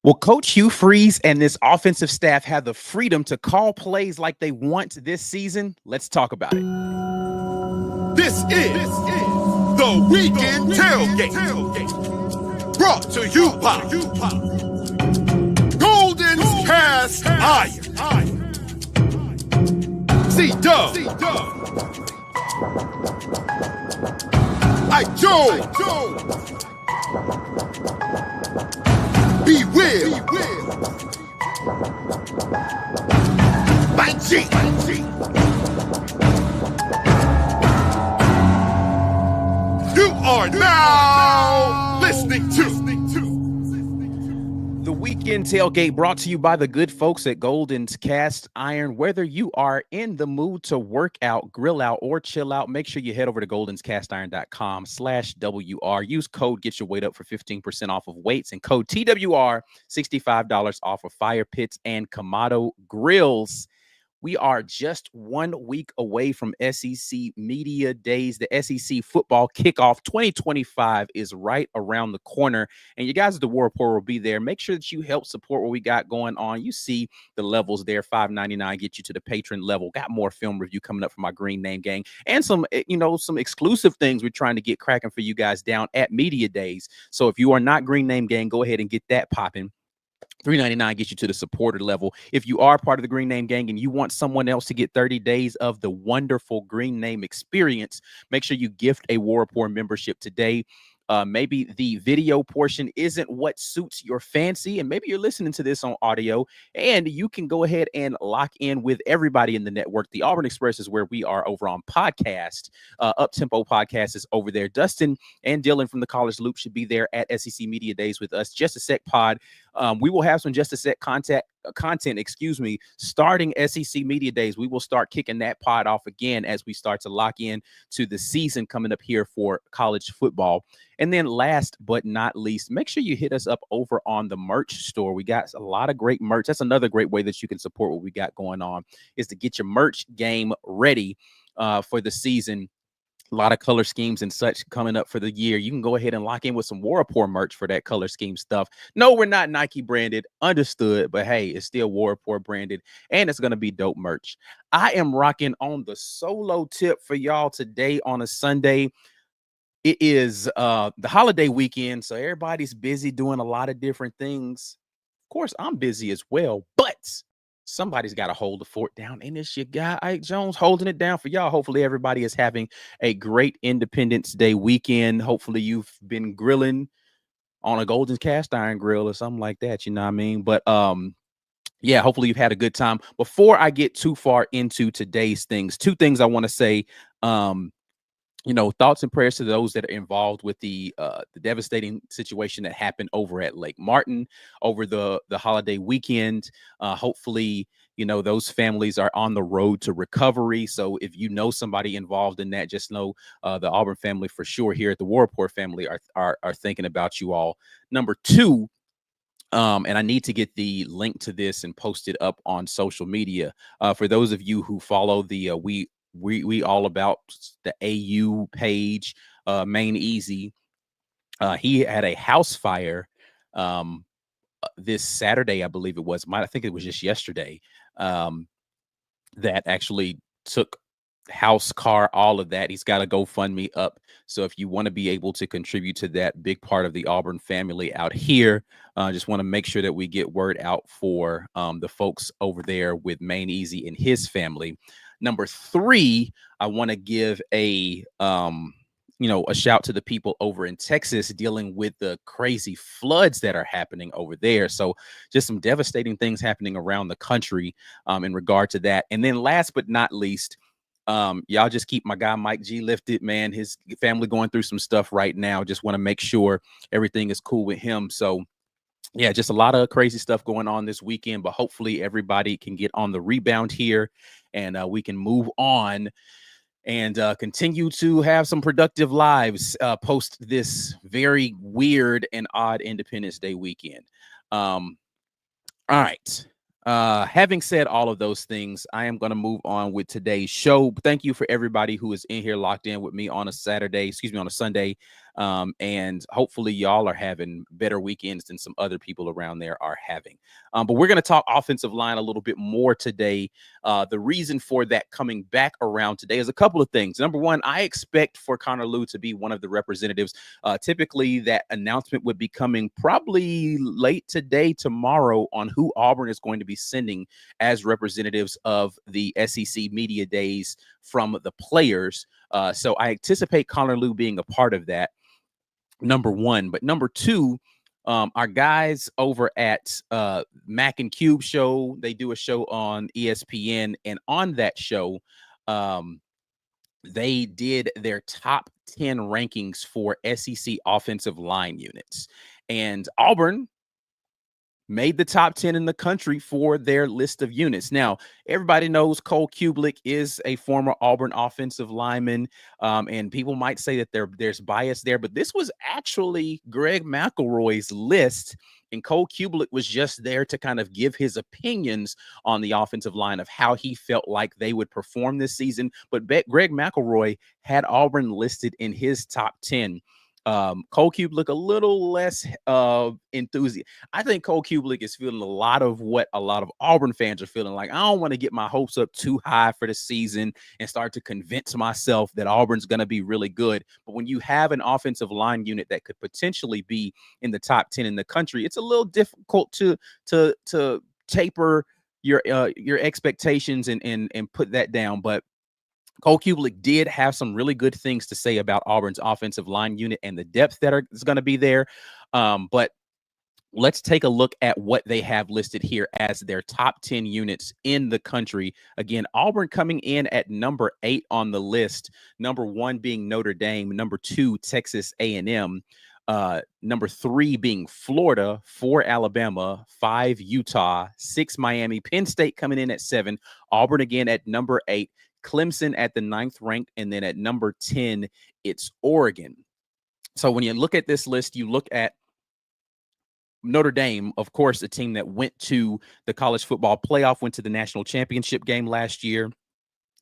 Will Coach Hugh Freeze and this offensive staff have the freedom to call plays like they want this season? Let's talk about it. This is the Weekend Tailgate. Brought to you by Golden Cast Iron. C-Dub. Joe. Be Will. By G. You are now listening to The Weekend Tailgate, brought to you by the good folks at Golden's Cast Iron. Whether you are in the mood to work out, grill out, or chill out, make sure you head over to goldenscastiron.com/WR. Use code Get Your Weight Up for 15% off of weights and code TWR $65 off of fire pits and Kamado grills. We are just 1 week away from SEC Media Days. The SEC football kickoff 2025 is right around the corner, and you guys at the War Report will be there. Make sure that you help support what we got going on. You see the levels there, $5.99 get you to the patron level. Got more film review coming up from my Green Name Gang, and some exclusive things we're trying to get cracking for you guys down at Media Days. So if you are not Green Name Gang, go ahead and get that popping. $3.99 gets you to the supporter level. If you are part of the Green Name Gang and you want someone else to get 30 days of the wonderful Green Name experience, make sure you gift a War Report membership today. Maybe the video portion isn't what suits your fancy, and maybe you're listening to this on audio, and you can go ahead and lock in with everybody in the network. The Auburn Express is where we are over on podcast. Up-Tempo Podcast is over there. Dustin and Dylan from the College Loop should be there at SEC Media Days with us. Just a Sec Pod. We will have some Just a Sec content, starting SEC Media Days. We will start kicking that pod off again as we start to lock in to the season coming up here for college football. And then last but not least, make sure you hit us up over on the merch store. We got a lot of great merch. That's another great way that you can support what we got going on, is to get your merch game ready for the season. A lot of color schemes and such coming up for the year. You can go ahead and lock in with some War Report merch for that color scheme stuff. No, we're not Nike branded, understood, but hey, it's still War Report branded, and it's going to be dope merch. I am rocking on the solo tip for y'all today on a Sunday. It is the holiday weekend, so everybody's busy doing a lot of different things. Of course, I'm busy as well, but somebody's got to hold the fort down, and it's your guy Ike Jones holding it down for y'all. Hopefully everybody is having a great Independence Day weekend. Hopefully you've been grilling on a Golden Cast Iron grill or something like that, you know what I mean? But yeah, hopefully you've had a good time. Before I get too far into today's things, two things I want to say. Thoughts and prayers to those that are involved with the devastating situation that happened over at Lake Martin over the holiday weekend. Hopefully, those families are on the road to recovery. So if you know somebody involved in that, just know the Auburn family for sure here at the War Report family are thinking about you all. Number two, and I need to get the link to this and post it up on social media. For those of you who follow the we all about the AU page, Main Easy. He had a house fire this Saturday, I believe it was. I think it was just yesterday, that actually took house, car, all of that. He's got a GoFundMe up. So if you want to be able to contribute to that, big part of the Auburn family out here, just want to make sure that we get word out for the folks over there with Main Easy and his family. Number three, I want to give a shout to the people over in Texas dealing with the crazy floods that are happening over there. So just some devastating things happening around the country in regard to that. And then last but not least, y'all just keep my guy Mike G lifted, man. His family going through some stuff right now. Just want to make sure everything is cool with him. So yeah, just a lot of crazy stuff going on this weekend, but hopefully everybody can get on the rebound here and we can move on and continue to have some productive lives post this very weird and odd Independence Day weekend. All right. Having said all of those things, I am going to move on with today's show. Thank you for everybody who is in here locked in with me on a Sunday. And hopefully y'all are having better weekends than some other people around there are having. But we're going to talk offensive line a little bit more today. The reason for that coming back around today is a couple of things. Number one, I expect for Connor Lew to be one of the representatives. Typically, that announcement would be coming probably late today, tomorrow, on who Auburn is going to be sending as representatives of the SEC Media Days from the players. So I anticipate Connor Lew being a part of that, number one. But number two, our guys over at Mac and Cube show, they do a show on ESPN, and on that show, they did their top 10 rankings for SEC offensive line units. And Auburn made the top 10 in the country for their list of units. Now, everybody knows Cole Kublik is a former Auburn offensive lineman, and people might say that there's bias there, but this was actually Greg McElroy's list, and Cole Kublik was just there to kind of give his opinions on the offensive line of how he felt like they would perform this season. But Greg McElroy had Auburn listed in his top 10. Cole Kublik a little less enthusiastic. I think Cole Kublik is feeling a lot of what a lot of Auburn fans are feeling. Like, I don't want to get my hopes up too high for the season and start to convince myself that Auburn's going to be really good. But when you have an offensive line unit that could potentially be in the top 10 in the country, it's a little difficult to taper your expectations and put that down. But Cole Kublik did have some really good things to say about Auburn's offensive line unit and the depth that is going to be there. But let's take a look at what they have listed here as their top 10 units in the country. Again, Auburn coming in at number 8 on the list. Number 1 being Notre Dame. Number 2, Texas A&M. Number 3 being Florida, 4 Alabama, 5 Utah, 6 Miami, Penn State coming in at 7, Auburn again at number 8, Clemson at the 9th rank, and then at number 10, it's Oregon. So when you look at this list, you look at Notre Dame, of course, a team that went to the college football playoff, went to the national championship game last year.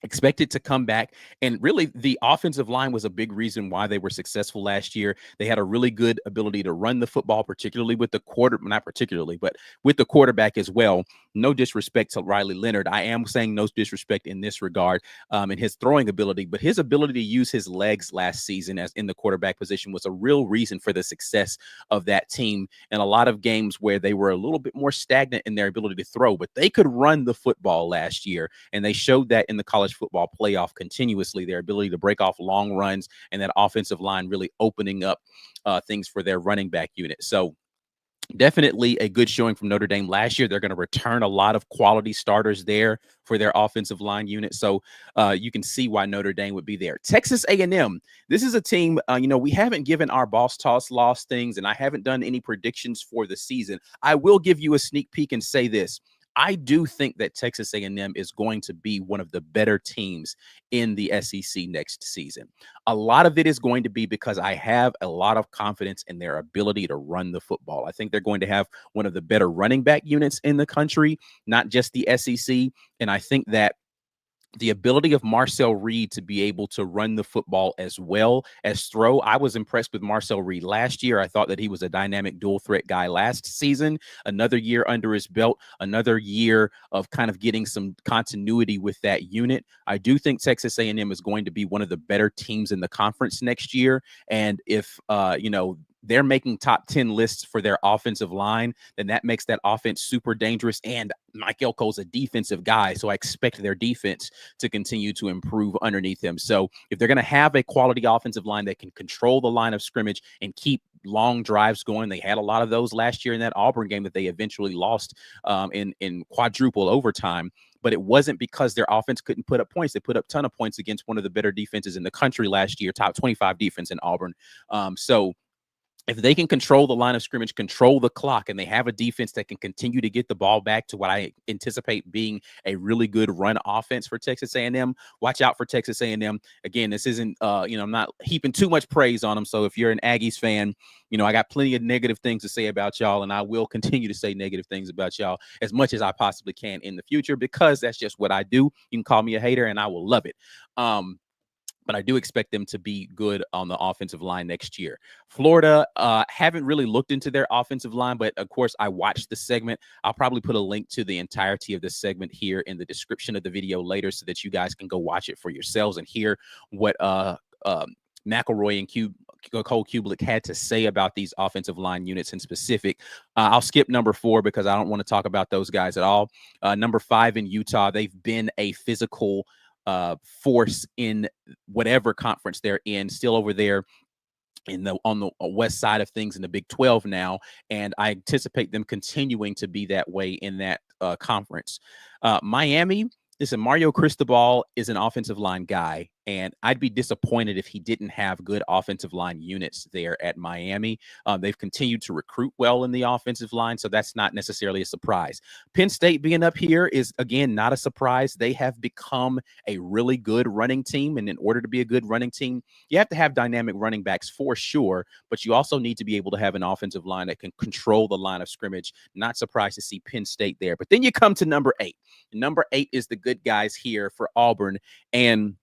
Expected to come back, and really the offensive line was a big reason why they were successful last year. They had a really good ability to run the football, particularly with the with the quarterback as well. No disrespect to Riley Leonard. I am saying no disrespect in this regard, in his throwing ability, but his ability to use his legs last season as in the quarterback position was a real reason for the success of that team in a lot of games where they were a little bit more stagnant in their ability to throw, but they could run the football last year, and they showed that in the college football playoff continuously, their ability to break off long runs and that offensive line really opening up things for their running back unit. So definitely a good showing from Notre Dame last year. They're going to return a lot of quality starters there for their offensive line unit. So you can see why Notre Dame would be there. Texas A&M. This is a team, we haven't given our boss toss loss things, and I haven't done any predictions for the season. I will give you a sneak peek and say this. I do think that Texas A&M is going to be one of the better teams in the SEC next season. A lot of it is going to be because I have a lot of confidence in their ability to run the football. I think they're going to have one of the better running back units in the country, not just the SEC. And I think that the ability of Marcel Reed to be able to run the football as well as throw. I was impressed with Marcel Reed last year. I thought that he was a dynamic dual threat guy last season. Another year under his belt, another year of kind of getting some continuity with that unit. I do think Texas A&M is going to be one of the better teams in the conference next year. And if, they're making top 10 lists for their offensive line, then that makes that offense super dangerous. And Mike Elko's a defensive guy, so I expect their defense to continue to improve underneath him. So if they're going to have a quality offensive line that can control the line of scrimmage and keep long drives going, they had a lot of those last year in that Auburn game that they eventually lost in quadruple overtime. But it wasn't because their offense couldn't put up points. They put up a ton of points against one of the better defenses in the country last year, top 25 defense in Auburn. So if they can control the line of scrimmage, control the clock, and they have a defense that can continue to get the ball back to what I anticipate being a really good run offense for Texas A&M, watch out for Texas A&M. Again, this isn't, I'm not heaping too much praise on them. So if you're an Aggies fan, I got plenty of negative things to say about y'all, and I will continue to say negative things about y'all as much as I possibly can in the future, because that's just what I do. You can call me a hater, and I will love it. but I do expect them to be good on the offensive line next year. Florida, haven't really looked into their offensive line, but of course, I watched the segment. I'll probably put a link to the entirety of this segment here in the description of the video later so that you guys can go watch it for yourselves and hear what McElroy and Cole Kublik had to say about these offensive line units in specific. I'll skip number 4 because I don't want to talk about those guys at all. Number 5 in Utah, they've been a physical force in whatever conference they're in, still over there on the west side of things in the Big 12 now, and I anticipate them continuing to be that way in that conference. Miami, listen, Mario Cristobal is an offensive line guy, and I'd be disappointed if he didn't have good offensive line units there at Miami. They've continued to recruit well in the offensive line, so that's not necessarily a surprise. Penn State being up here is, again, not a surprise. They have become a really good running team, and in order to be a good running team, you have to have dynamic running backs for sure, but you also need to be able to have an offensive line that can control the line of scrimmage. Not surprised to see Penn State there. But then you come to number 8. Number 8 is the good guys here for Auburn, and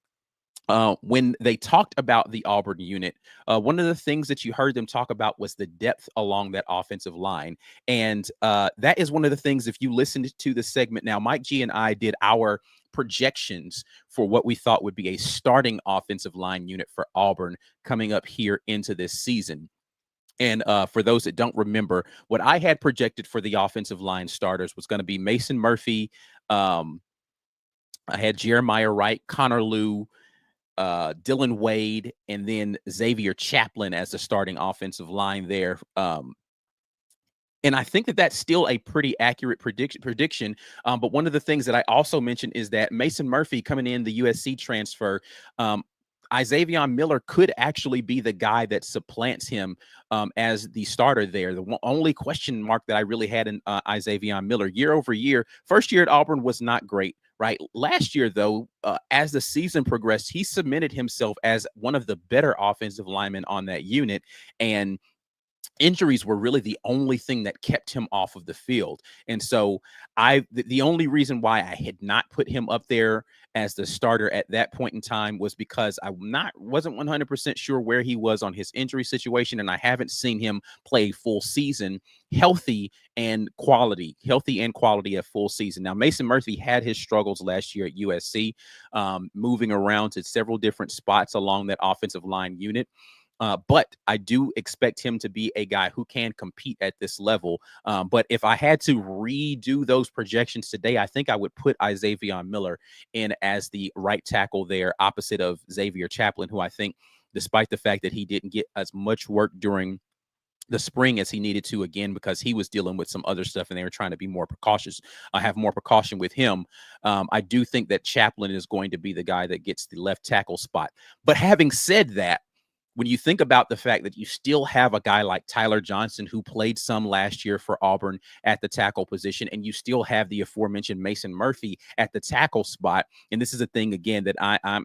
when they talked about the Auburn unit, one of the things that you heard them talk about was the depth along that offensive line. And that is one of the things, if you listened to the segment now, Mike G and I did our projections for what we thought would be a starting offensive line unit for Auburn coming up here into this season. And for those that don't remember, what I had projected for the offensive line starters was going to be Mason Murphy. I had Jeremiah Wright, Connor Lew, Dylan Wade, and then Xavier Chaplin as the starting offensive line there. And I think that that's still a pretty accurate prediction. But one of the things that I also mentioned is that Mason Murphy coming in, the USC transfer, Xavier Miller could actually be the guy that supplants him as the starter there. The only question mark that I really had in Xavier Miller year over year, first year at Auburn was not great. Right. Last year, though, as the season progressed, he cemented himself as one of the better offensive linemen on that unit. And injuries were really the only thing that kept him off of the field. And so the only reason why I had not put him up there as the starter at that point in time was because I wasn't 100% sure where he was on his injury situation. And I haven't seen him play full season healthy and quality at full season. Now, Mason Murphy had his struggles last year at USC, moving around to several different spots along that offensive line unit. But I do expect him to be a guy who can compete at this level. But if I had to redo those projections today, I think I would put Xavier Miller in as the right tackle there, opposite of Xavier Chaplin, who I think, despite the fact that he didn't get as much work during the spring as he needed to, again, because he was dealing with some other stuff and they were trying to be more precautious. I have more precaution with him. I do think that Chaplin is going to be the guy that gets the left tackle spot. But having said that, when you think about the fact that you still have a guy like Tyler Johnson, who played some last year for Auburn at the tackle position, and you still have the aforementioned Mason Murphy at the tackle spot. And this is a thing, again, that I'm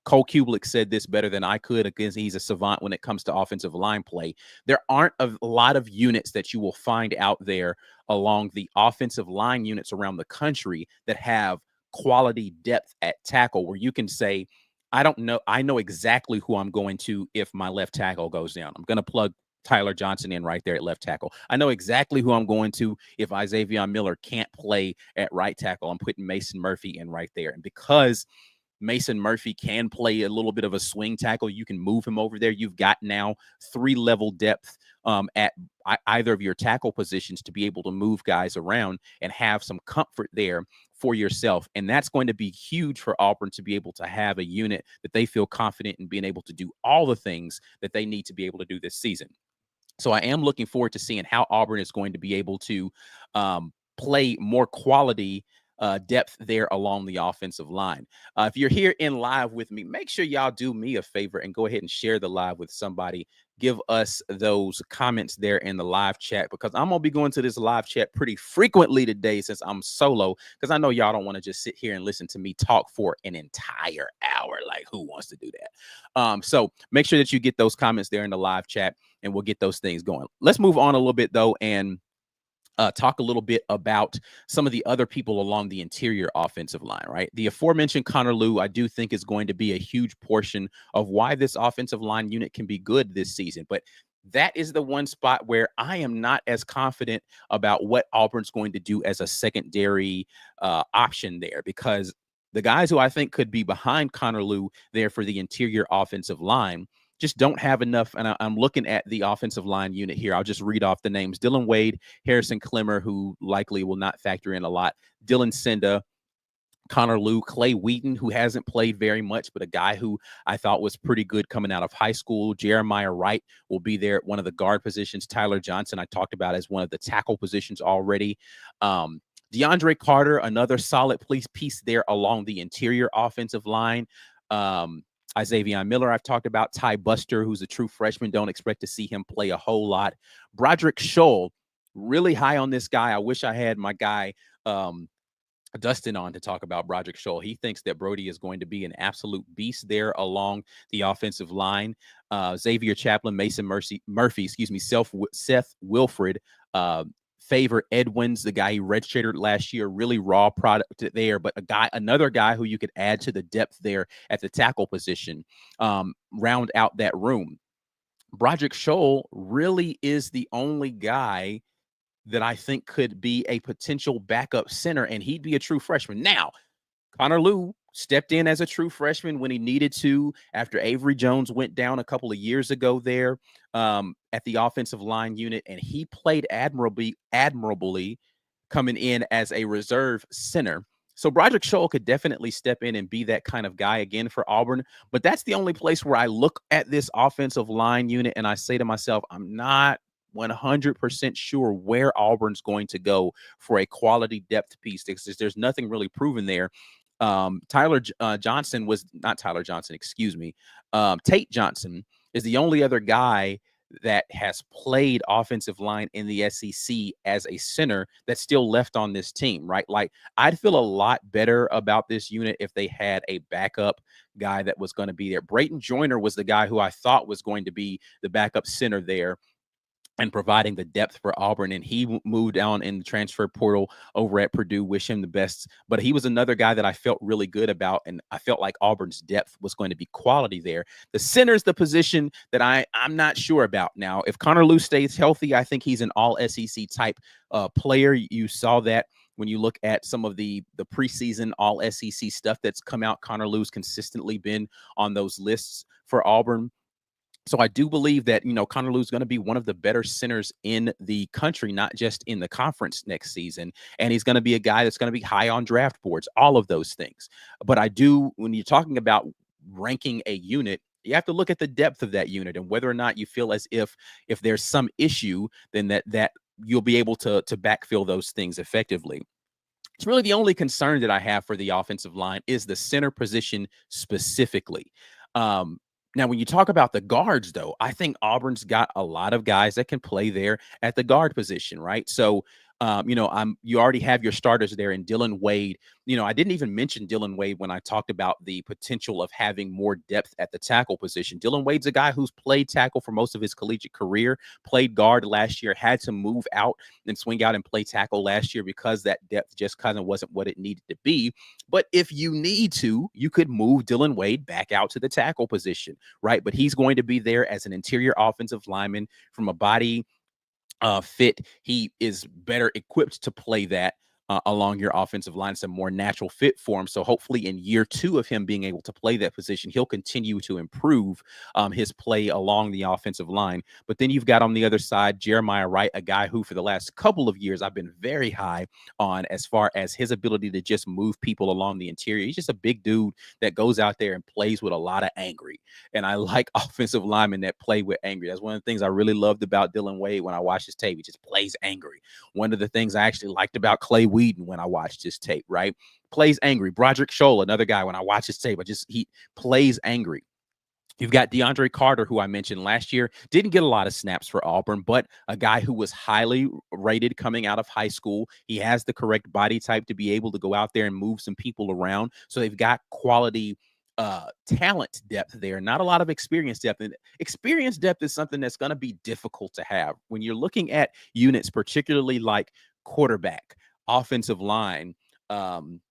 Cole Kublik said this better than I could, because he's a savant when it comes to offensive line play. There aren't a lot of units that you will find out there along the offensive line units around the country that have quality depth at tackle where you can say, I don't know. I know exactly who I'm going to if my left tackle goes down. I'm going to plug Tyler Johnson in right there at left tackle. I know exactly who I'm going to if Xavier Miller can't play at right tackle. I'm putting Mason Murphy in right there. And because Mason Murphy can play a little bit of a swing tackle, you can move him over there. You've got now 3-level depth at either of your tackle positions to be able to move guys around and have some comfort there for yourself. And that's going to be huge for Auburn to be able to have a unit that they feel confident in being able to do all the things that they need to be able to do this season. So I am looking forward to seeing how Auburn is going to be able to play more quality depth there along the offensive line. If you're here in live with me, make sure y'all do me a favor and go ahead and share the live with somebody. Give us those comments there in the live chat, because I'm going to be going to this live chat pretty frequently today since I'm solo, because I know y'all don't want to just sit here and listen to me talk for an entire hour. Like, who wants to do that? So make sure that you get those comments there in the live chat and we'll get those things going. Let's move on a little bit, though, and talk a little bit about some of the other people along the interior offensive line, right? The aforementioned Connor Lew, I do think is going to be a huge portion of why this offensive line unit can be good this season. But that is the one spot where I am not as confident about what Auburn's going to do as a secondary option there, because the guys who I think could be behind Connor Lew there for the interior offensive line just don't have enough. And I'm looking at the offensive line unit here. I'll just read off the names: Dylan Wade, Harrison Clemmer, who likely will not factor in a lot, Dylan Senda, Connor Lew, Clay Wheaton, who hasn't played very much, but a guy who I thought was pretty good coming out of high school. Jeremiah Wright will be there at one of the guard positions. Tyler Johnson, I talked about as one of the tackle positions already. DeAndre Carter, another solid piece there along the interior offensive line. Isaiah Miller, I've talked about. Ty Buster, who's a true freshman. Don't expect to see him play a whole lot. Broderick Scholl, really high on this guy. I wish I had my guy Dustin on to talk about Broderick Scholl. He thinks that Brody is going to be an absolute beast there along the offensive line. Xavier Chaplin, Mason Murphy, Seth Wilfred, Favor Edwins, the guy he redshirted last year, really raw product there, but another guy who you could add to the depth there at the tackle position, round out that room. Broderick Scholl really is the only guy that I think could be a potential backup center, and he'd be a true freshman. Now, Connor Lew stepped in as a true freshman when he needed to after Avery Jones went down a couple of years ago there at the offensive line unit, and he played admirably coming in as a reserve center. So Broderick Scholl could definitely step in and be that kind of guy again for Auburn. But that's the only place where I look at this offensive line unit and I say to myself, I'm not 100% sure where Auburn's going to go for a quality depth piece. There's nothing really proven there. Tate Johnson is the only other guy that has played offensive line in the SEC as a center that's still left on this team, right? Like, I'd feel a lot better about this unit if they had a backup guy that was going to be there. Brayton Joyner was the guy who I thought was going to be the backup center there and providing the depth for Auburn. And he moved down in the transfer portal over at Purdue. Wish him the best. But he was another guy that I felt really good about, and I felt like Auburn's depth was going to be quality there. The center's the position that I'm not sure about. Now, if Connor Lew stays healthy, I think he's an all-SEC type player. You saw that when you look at some of the preseason all-SEC stuff that's come out. Connor Lew's consistently been on those lists for Auburn. So I do believe that, Connor Lew is going to be one of the better centers in the country, not just in the conference next season. And he's going to be a guy that's going to be high on draft boards, all of those things. But when you're talking about ranking a unit, you have to look at the depth of that unit and whether or not you feel as if there's some issue, then that you'll be able to backfill those things effectively. It's really the only concern that I have for the offensive line is the center position specifically. Now, when you talk about the guards, though, I think Auburn's got a lot of guys that can play there at the guard position, right? So, you already have your starters there in Dylan Wade. I didn't even mention Dylan Wade when I talked about the potential of having more depth at the tackle position. Dylan Wade's a guy who's played tackle for most of his collegiate career, played guard last year, had to move out and swing out and play tackle last year because that depth just kind of wasn't what it needed to be. But if you need to, you could move Dylan Wade back out to the tackle position, right? But he's going to be there as an interior offensive lineman from a body fit. He is better equipped to play that along your offensive line. It's a more natural fit for him. So hopefully in year 2 of him being able to play that position, he'll continue to improve his play along the offensive line. But then you've got on the other side, Jeremiah Wright, a guy who for the last couple of years I've been very high on as far as his ability to just move people along the interior. He's just a big dude that goes out there and plays with a lot of angry. And I like offensive linemen that play with angry. That's one of the things I really loved about Dylan Wade when I watched his tape. He just plays angry. One of the things I actually liked about Clay Wheaton when I watched his tape, right? Plays angry. Broderick Scholl, another guy, when I watch his tape, he plays angry. You've got DeAndre Carter, who I mentioned last year, didn't get a lot of snaps for Auburn, but a guy who was highly rated coming out of high school. He has the correct body type to be able to go out there and move some people around. So they've got quality talent depth there, not a lot of experience depth. And experience depth is something that's going to be difficult to have when you're looking at units, particularly like quarterback, offensive line. Um,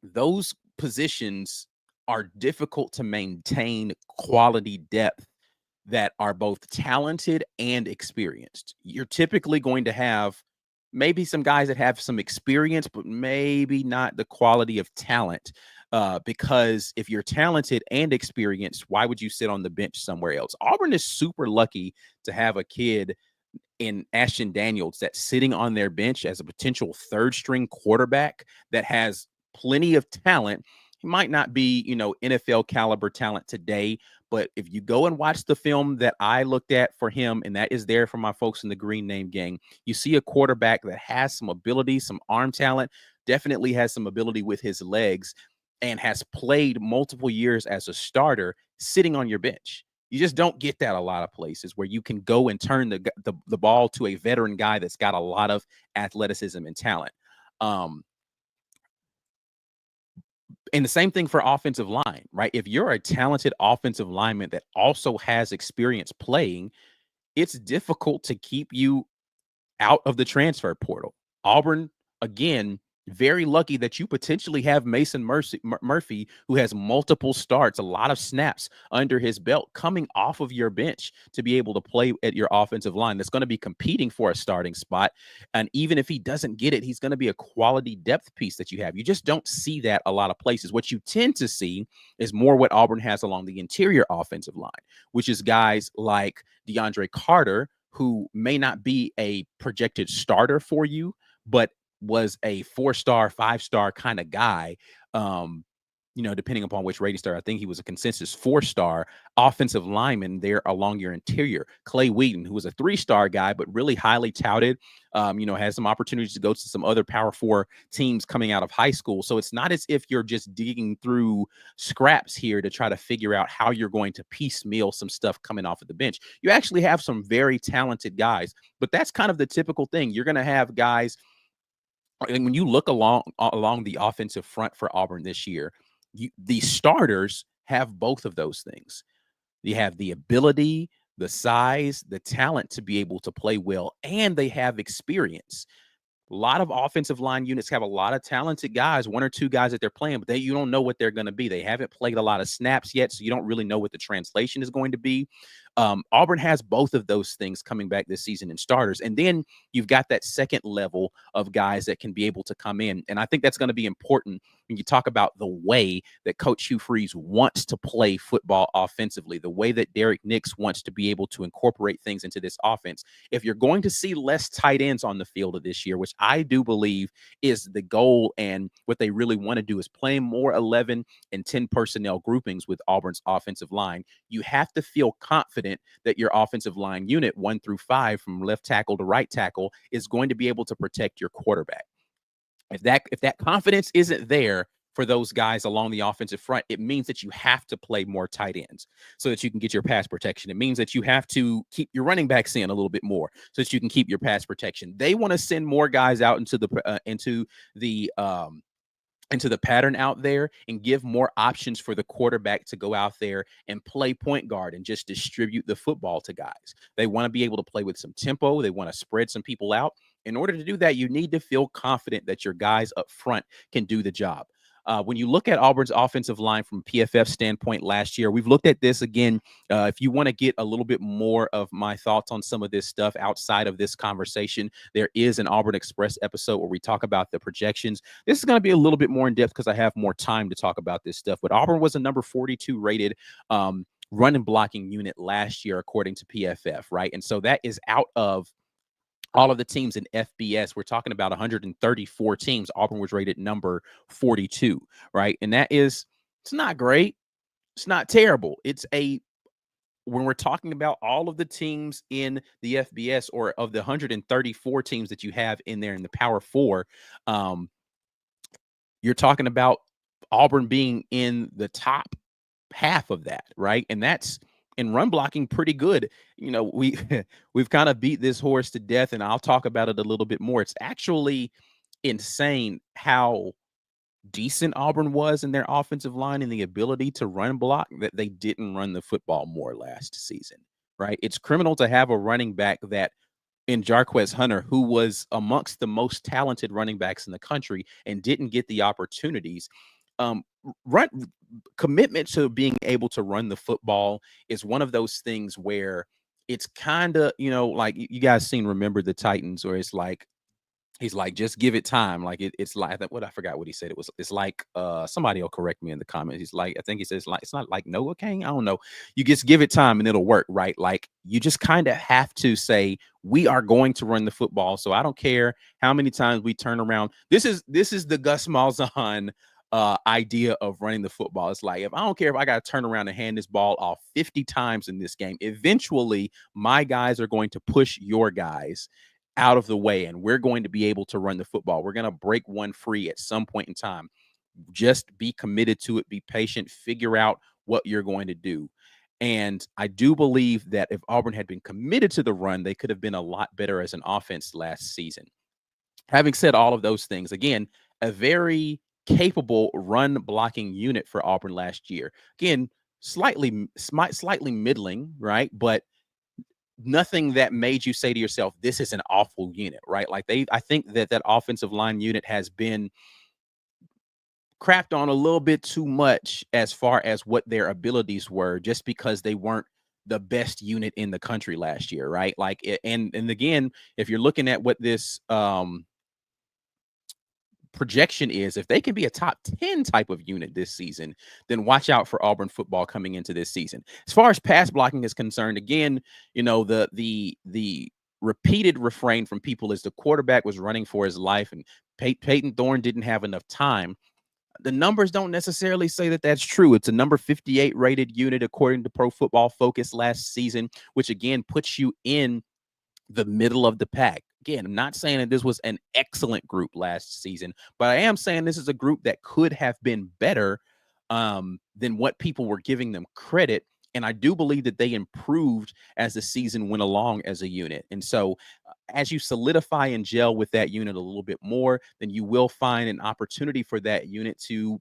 those positions are difficult to maintain quality depth that are both talented and experienced. You're typically going to have maybe some guys that have some experience, but maybe not the quality of talent. Because if you're talented and experienced, why would you sit on the bench somewhere else? Auburn is super lucky to have a kid in Ashton Daniels that's sitting on their bench as a potential third string quarterback that has plenty of talent. He might not be, NFL caliber talent today, but if you go and watch the film that I looked at for him, and that is there for my folks in the Green Name Gang, you see a quarterback that has some ability, some arm talent, definitely has some ability with his legs, and has played multiple years as a starter sitting on your bench. You just don't get that a lot of places where you can go and turn the ball to a veteran guy that's got a lot of athleticism and talent. Um, and the same thing for offensive line, right? If you're a talented offensive lineman that also has experience playing, it's difficult to keep you out of the transfer portal. Auburn, again, very lucky that you potentially have Mason Murphy, who has multiple starts, a lot of snaps under his belt coming off of your bench to be able to play at your offensive line that's going to be competing for a starting spot. And even if he doesn't get it, he's going to be a quality depth piece that you have. You just don't see that a lot of places. What you tend to see is more what Auburn has along the interior offensive line, which is guys like DeAndre Carter, who may not be a projected starter for you, but was a 4-star, 5-star kind of guy. Depending upon which rating star, I think he was a consensus 4-star offensive lineman there along your interior. Clay Wheaton, who was a 3-star guy, but really highly touted, has some opportunities to go to some other Power 4 teams coming out of high school. So it's not as if you're just digging through scraps here to try to figure out how you're going to piecemeal some stuff coming off of the bench. You actually have some very talented guys, but that's kind of the typical thing. You're going to have guys, and when you look along the offensive front for Auburn this year, the starters have both of those things. You have the ability, the size, the talent to be able to play well, and they have experience. A lot of offensive line units have a lot of talented guys, 1 or 2 guys that they're playing, but you don't know what they're going to be. They haven't played a lot of snaps yet, so you don't really know what the translation is going to be. Auburn has both of those things coming back this season in starters. And then you've got that second level of guys that can be able to come in. And I think that's going to be important when you talk about the way that Coach Hugh Freeze wants to play football offensively, the way that Derek Nix wants to be able to incorporate things into this offense. If you're going to see less tight ends on the field of this year, which I do believe is the goal, and what they really want to do is play more 11 and 10 personnel groupings with Auburn's offensive line, you have to feel confident that your offensive line unit 1 through 5 from left tackle to right tackle is going to be able to protect your quarterback. If that confidence isn't there for those guys along the offensive front, it means that you have to play more tight ends so that you can get your pass protection. It means that you have to keep your running backs in a little bit more so that you can keep your pass protection. They want to send more guys out into the pattern out there and give more options for the quarterback to go out there and play point guard and just distribute the football to guys. They want to be able to play with some tempo. They want to spread some people out. In order to do that, you need to feel confident that your guys up front can do the job. When you look at Auburn's offensive line from PFF standpoint last year, we've looked at this again. If you want to get a little bit more of my thoughts on some of this stuff outside of this conversation, there is an Auburn Express episode where we talk about the projections. This is going to be a little bit more in depth because I have more time to talk about this stuff. But Auburn was a number 42 rated run and blocking unit last year, according to PFF, right? And so that is out of all of the teams in FBS. We're talking about 134 teams. Auburn was rated number 42, right? And it's not great. It's not terrible. When we're talking about all of the teams in the FBS, or of the 134 teams that you have in there in the Power 4, you're talking about Auburn being in the top half of that, right? And that's in run blocking pretty good. We've kind of beat this horse to death, and I'll talk about it a little bit more. It's actually insane how decent Auburn was in their offensive line and the ability to run block, that they didn't run the football more last season, right? It's criminal to have a running back that in Jarquez Hunter, who was amongst the most talented running backs in the country and didn't get the opportunities. Run commitment to being able to run the football is one of those things where it's kind of, like you guys seen Remember the Titans, where it's like he's like, just give it time. Like it's like what I forgot what he said. It's like somebody will correct me in the comments. He's like, I think he says like it's not like Noah Kane. I don't know. You just give it time and it'll work, right? Like you just kind of have to say we are going to run the football. So I don't care how many times we turn around. This is the Gus Malzahn idea of running the football. It's like if I don't care if I got to turn around and hand this ball off 50 times in this game, eventually my guys are going to push your guys out of the way, and we're going to be able to run the football. We're going to break one free at some point in time. Just be committed to it, be patient, figure out what you're going to do. And I do believe that if Auburn had been committed to the run, they could have been a lot better as an offense last season. Having said all of those things, again, a very capable run blocking unit for Auburn last year. Again, slightly middling, right? But nothing that made you say to yourself, this is an awful unit, right? Like I think that offensive line unit has been crapped on a little bit too much as far as what their abilities were, just because they weren't the best unit in the country last year, right? Like, and again, if you're looking at what this projection is, if they can be a top 10 type of unit this season, then watch out for Auburn football coming into this season. As far as pass blocking is concerned, again, the repeated refrain from people is the quarterback was running for his life and Peyton Thorne didn't have enough time. The numbers don't necessarily say that that's true. It's a number 58 rated unit according to Pro Football Focus last season, which again puts you in the middle of the pack. Again, I'm not saying that this was an excellent group last season, but I am saying this is a group that could have been better than what people were giving them credit. And I do believe that they improved as the season went along as a unit. And so as you solidify and gel with that unit a little bit more, then you will find an opportunity for that unit to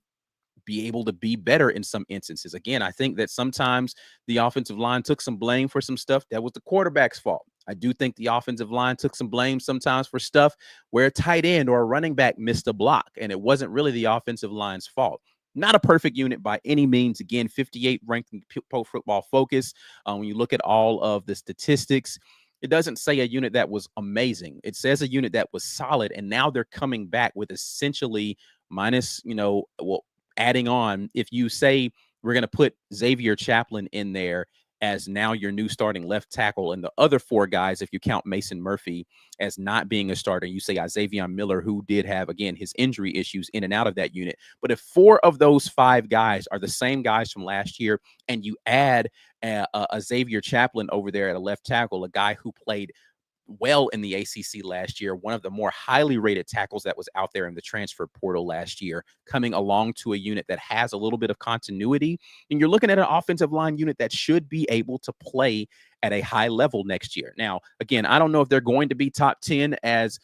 be able to be better in some instances. Again, I think that sometimes the offensive line took some blame for some stuff that was the quarterback's fault. I do think the offensive line took some blame sometimes for stuff where a tight end or a running back missed a block, and it wasn't really the offensive line's fault. Not a perfect unit by any means. Again, 58 ranked in Pro Football Focus. When you look at all of the statistics, it doesn't say a unit that was amazing. It says a unit that was solid, and now they're coming back with essentially minus, adding on. If you say we're going to put Xavier Chaplin in there as now your new starting left tackle, and the other four guys, if you count Mason Murphy as not being a starter, you say Xavier Miller, who did have, again, his injury issues in and out of that unit. But if four of those five guys are the same guys from last year, and you add a Xavier Chaplin over there at a left tackle, a guy who played well in the ACC last year, one of the more highly rated tackles that was out there in the transfer portal last year, coming along to a unit that has a little bit of continuity, and you're looking at an offensive line unit that should be able to play at a high level next year. Now, again, I don't know if they're going to be top 10 as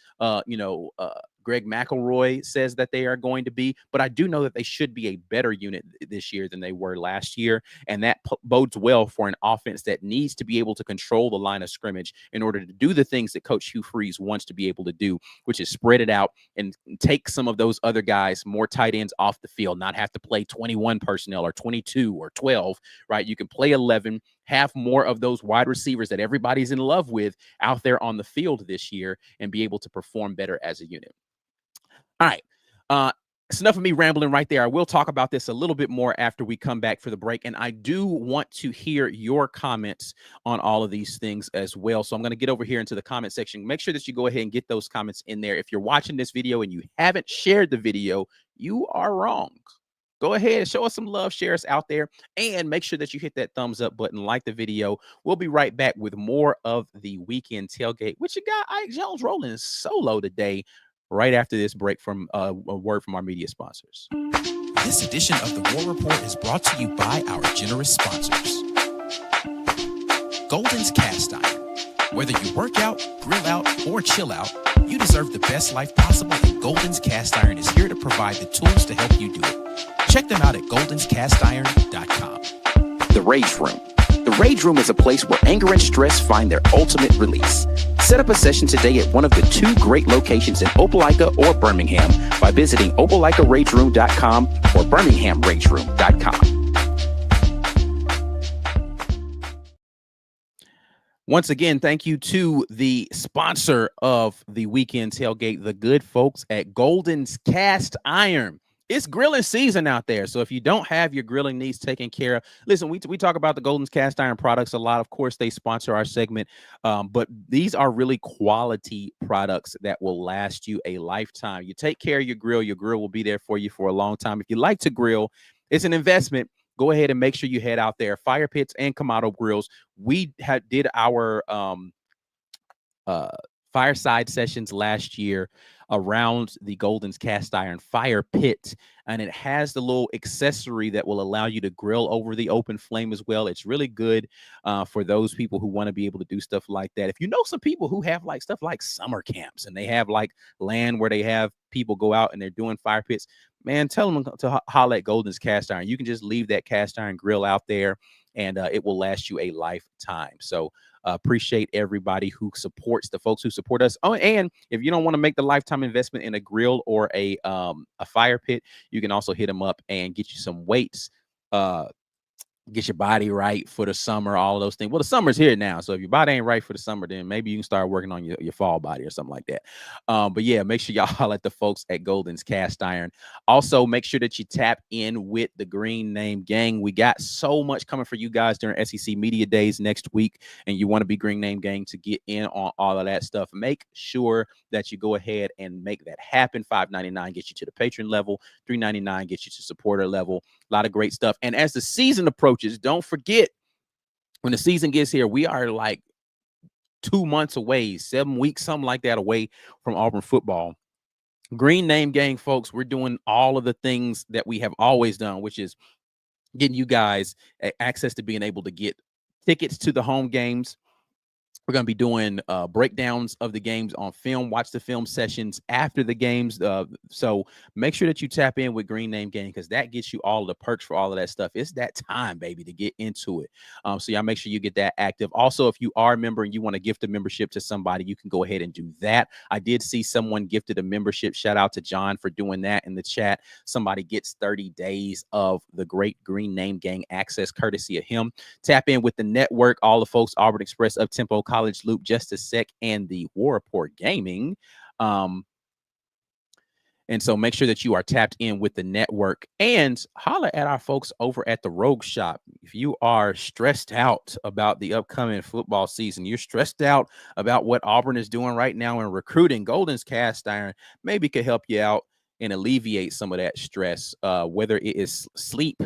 Greg McElroy says that they are going to be, but I do know that they should be a better unit this year than they were last year, and that bodes well for an offense that needs to be able to control the line of scrimmage in order to do the things that Coach Hugh Freeze wants to be able to do, which is spread it out and take some of those other guys, more tight ends, off the field, not have to play 21 personnel or 22 or 12, right? You can play 11, have more of those wide receivers that everybody's in love with out there on the field this year and be able to perform better as a unit. All right. It's enough of me rambling right there. I will talk about this a little bit more after we come back for the break. And I do want to hear your comments on all of these things as well. So I'm going to get over here into the comment section. Make sure that you go ahead and get those comments in there. If you're watching this video and you haven't shared the video, you are wrong. Go ahead and show us some love, share us out there, and make sure that you hit that thumbs up button, like the video. We'll be right back with more of the weekend tailgate, which you got Ike Jones rolling solo today, right after this break from a word from our media sponsors. This edition of the War Report is brought to you by our generous sponsors. Golden's Cast Iron. Whether you work out, grill out, or chill out, You deserve the best life possible, and Golden's Cast Iron is here to provide the tools to help you do it. Check them out at goldenscastiron.com. The Rage Room. The Rage Room is a place where anger and stress find their ultimate release. Set up a session today at one of the 2 great locations in Opelika or Birmingham by visiting opelika.rageroom.com or birminghamrageroom.com. Once again, thank you to the sponsor of the weekend tailgate, the good folks at Golden's Cast Iron. It's grilling season out there, so if you don't have your grilling needs taken care of, listen, we talk about the Golden's Cast Iron products a lot. Of course, they sponsor our segment, but these are really quality products that will last you a lifetime. You take care of your grill will be there for you for a long time. If you like to grill, it's an investment. Go ahead and make sure you head out there. Fire Pits and Kamado Grills. We did our fireside sessions last year around the Golden's Cast Iron Fire Pit, and it has the little accessory that will allow you to grill over the open flame as well. It's really good for those people who want to be able to do stuff like that. If you know some people who have like stuff like summer camps and they have like land where they have people go out and they're doing fire pits, man, tell them to holler at Golden's Cast Iron. You can just leave that cast iron grill out there, and it will last you a lifetime. So appreciate everybody who supports the folks who support us. Oh, and if you don't want to make the lifetime investment in a grill or a fire pit, you can also hit them up and get you some weights. Get your body right for the summer, all of those things. Well, the summer's here now, so if your body ain't right for the summer, then maybe you can start working on your fall body or something like that. But yeah, make sure y'all holler at the folks at Golden's Cast Iron. Also, make sure that you tap in with the Green Name Gang. We got so much coming for you guys during SEC Media Days next week, and you want to be Green Name Gang to get in on all of that stuff. Make sure that you go ahead and make that happen. $5.99 gets you to the patron level. $3.99 gets you to supporter level. A lot of great stuff. And as the season approaches, don't forget, when the season gets here, we are like 2 months away, 7 weeks, something like that, away from Auburn football. Green Name Gang, folks, we're doing all of the things that we have always done, which is getting you guys access to being able to get tickets to the home games. We're going to be doing breakdowns of the games on film, watch the film sessions after the games. So make sure that you tap in with Green Name Gang, because that gets you all the perks for all of that stuff. It's that time, baby, to get into it. So y'all make sure you get that active. Also, if you are a member and you want to gift a membership to somebody, you can go ahead and do that. I did see someone gifted a membership. Shout out to John for doing that in the chat. Somebody gets 30 days of the great Green Name Gang access courtesy of him. Tap in with the network, all the folks, Auburn Express, Uptempo, College Loop, Just a Sec, and the War Report Gaming. And so make sure that you are tapped in with the network, and holler at our folks over at the Rogue Shop. If you are stressed out about the upcoming football season, you're stressed out about what Auburn is doing right now in recruiting, Golden's Cast Iron maybe could help you out and alleviate some of that stress, whether it is sleep,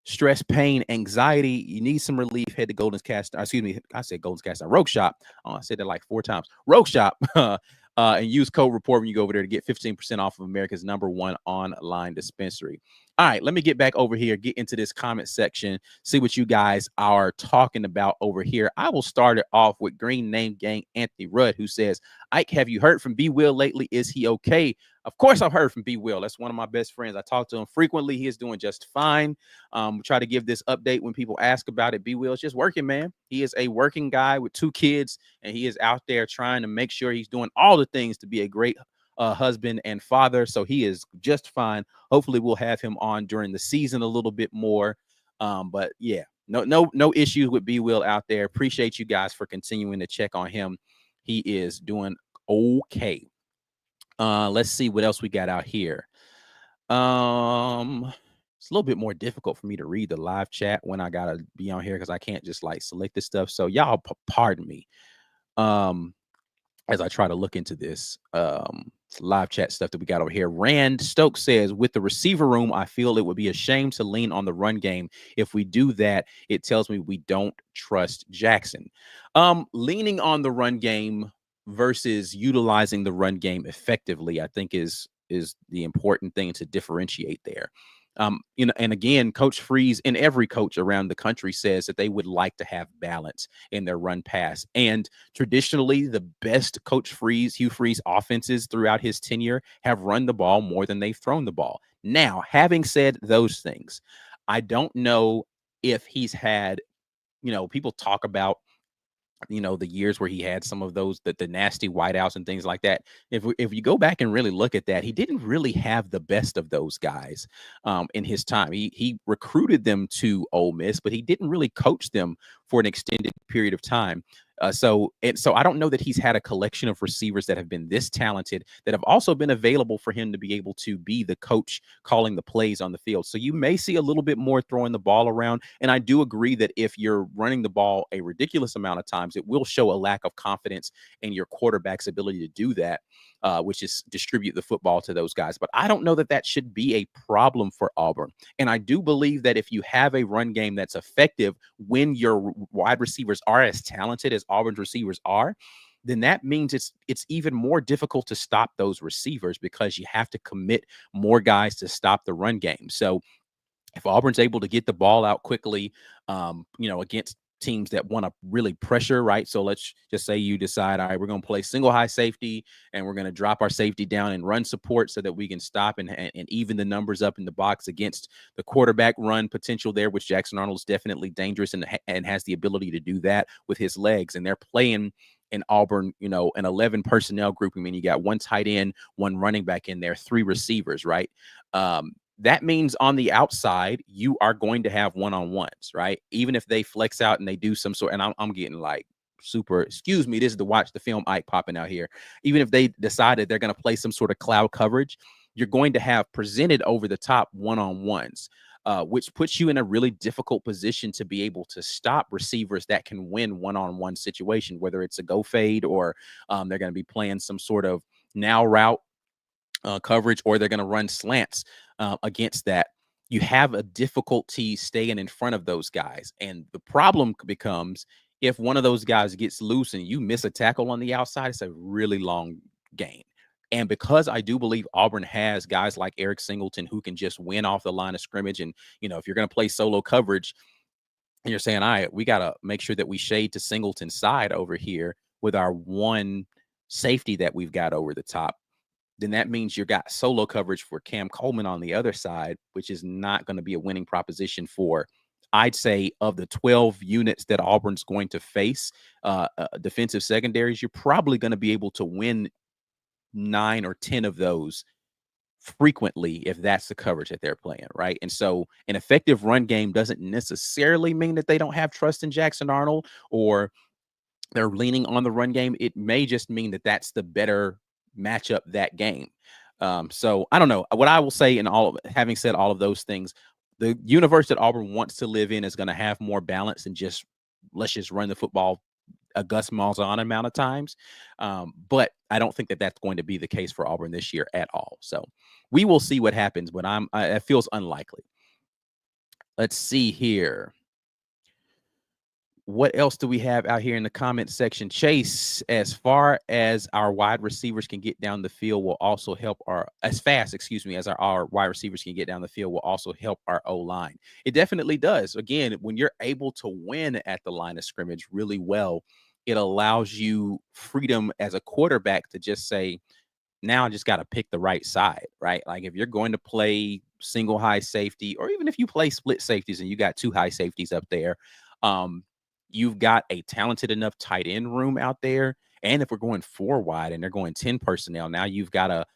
stress, pain, anxiety. You need some relief, head to Golden's Cast. Excuse me, I said Golden's Cast Rogue Shop. Oh, I said that like 4 times. Rogue Shop. And use code REPORT when you go over there to get 15% off of America's #1 online dispensary. All right, let me get back over here, get into this comment section, see what you guys are talking about over here. I will start it off with Green Name Gang Anthony Rudd, who says, Ike, have you heard from B. Will lately? Is he okay? Of course I've heard from B. Will. That's one of my best friends. I talk to him frequently. He is doing just fine. Try to give this update when people ask about it. B. Will is just working, man. He is a working guy with 2 kids, and he is out there trying to make sure he's doing all the things to be a great husband and father. So he is just fine. Hopefully we'll have him on during the season a little bit more. But yeah, no issues with B. Will out there. Appreciate you guys for continuing to check on him. He is doing okay. Let's see what else we got out here. It's a little bit more difficult for me to read the live chat when I gotta be on here, because I can't just like select this stuff. So y'all pardon me as I try to look into this live chat stuff that we got over here. Rand Stokes says, with the receiver room, I feel it would be a shame to lean on the run game. If we do that, it tells me we don't trust Jackson. Leaning on the run game versus utilizing the run game effectively, I think is the important thing to differentiate there. And again, Coach Freeze and every coach around the country says that they would like to have balance in their run pass. And traditionally, the best Hugh Freeze offenses throughout his tenure have run the ball more than they've thrown the ball. Now, having said those things, I don't know if he's had, people talk about the years where he had some of those the nasty whiteouts and things like that. If you go back and really look at that, he didn't really have the best of those guys in his time. He recruited them to Ole Miss, but he didn't really coach them for an extended period of time. So I don't know that he's had a collection of receivers that have been this talented that have also been available for him to be able to be the coach calling the plays on the field. So you may see a little bit more throwing the ball around. And I do agree that if you're running the ball a ridiculous amount of times, it will show a lack of confidence in your quarterback's ability to do that, which is distribute the football to those guys. But I don't know that that should be a problem for Auburn. And I do believe that if you have a run game that's effective when your wide receivers are as talented as Auburn's receivers are, then that means it's even more difficult to stop those receivers because you have to commit more guys to stop the run game. So if Auburn's able to get the ball out quickly, against teams that want to really pressure, right? So let's just say you decide, all right, we're going to play single high safety and we're going to drop our safety down and run support so that we can stop and even the numbers up in the box against the quarterback run potential there, which Jackson Arnold is definitely dangerous and has the ability to do that with his legs. And they're playing in Auburn, an 11 personnel group. I mean, you got one tight end, one running back in there, 3 receivers, right? That means on the outside, you are going to have one-on-ones, right? Even if they flex out and they do some sort, and I'm getting like super, excuse me, this is the watch the film Ike popping out here. Even if they decided they're going to play some sort of cloud coverage, you're going to have presented over the top one-on-ones, which puts you in a really difficult position to be able to stop receivers that can win one-on-one situation, whether it's a go fade or they're going to be playing some sort of now route coverage, or they're going to run slants against that. You have a difficulty staying in front of those guys. And the problem becomes if one of those guys gets loose and you miss a tackle on the outside, it's a really long gain. And because I do believe Auburn has guys like Eric Singleton who can just win off the line of scrimmage. And, if you're going to play solo coverage and you're saying, all right, we got to make sure that we shade to Singleton's side over here with our one safety that we've got over the top, then that means you got solo coverage for Cam Coleman on the other side, which is not going to be a winning proposition for, I'd say, of the 12 units that Auburn's going to face, defensive secondaries, you're probably going to be able to win 9 or 10 of those frequently if that's the coverage that they're playing, right? And so an effective run game doesn't necessarily mean that they don't have trust in Jackson Arnold or they're leaning on the run game. It may just mean that that's the better matchup that game. So I don't know. What I will say in having said all of those things, the universe that Auburn wants to live in is going to have more balance than just let's just run the football a Gus Malzahn amount of times. But I don't think that that's going to be the case for Auburn this year at all. So we will see what happens, but it feels unlikely. Let's see here. What else do we have out here in the comment section? Chase, as far as our wide receivers can get down the field will also help as fast as our wide receivers can get down the field will also help our O-line. It definitely does. Again, when you're able to win at the line of scrimmage really well, it allows you freedom as a quarterback to just say, now I just got to pick the right side, right? Like if you're going to play single high safety, or even if you play split safeties and you got 2 high safeties up there, you've got a talented enough tight end room out there. And if we're going 4 wide and they're going 10 personnel, now you've got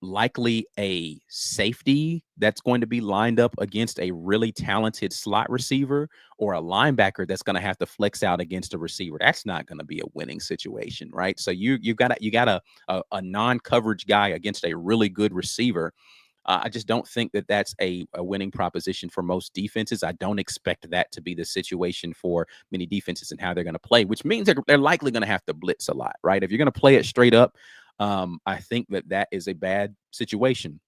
likely a safety that's going to be lined up against a really talented slot receiver or a linebacker that's going to have to flex out against a receiver. That's not going to be a winning situation, right? So you got a non-coverage guy against a really good receiver. I just don't think that that's a winning proposition for most defenses. I don't expect that to be the situation for many defenses and how they're going to play, which means they're likely going to have to blitz a lot, right? If you're going to play it straight up, I think that is a bad situation.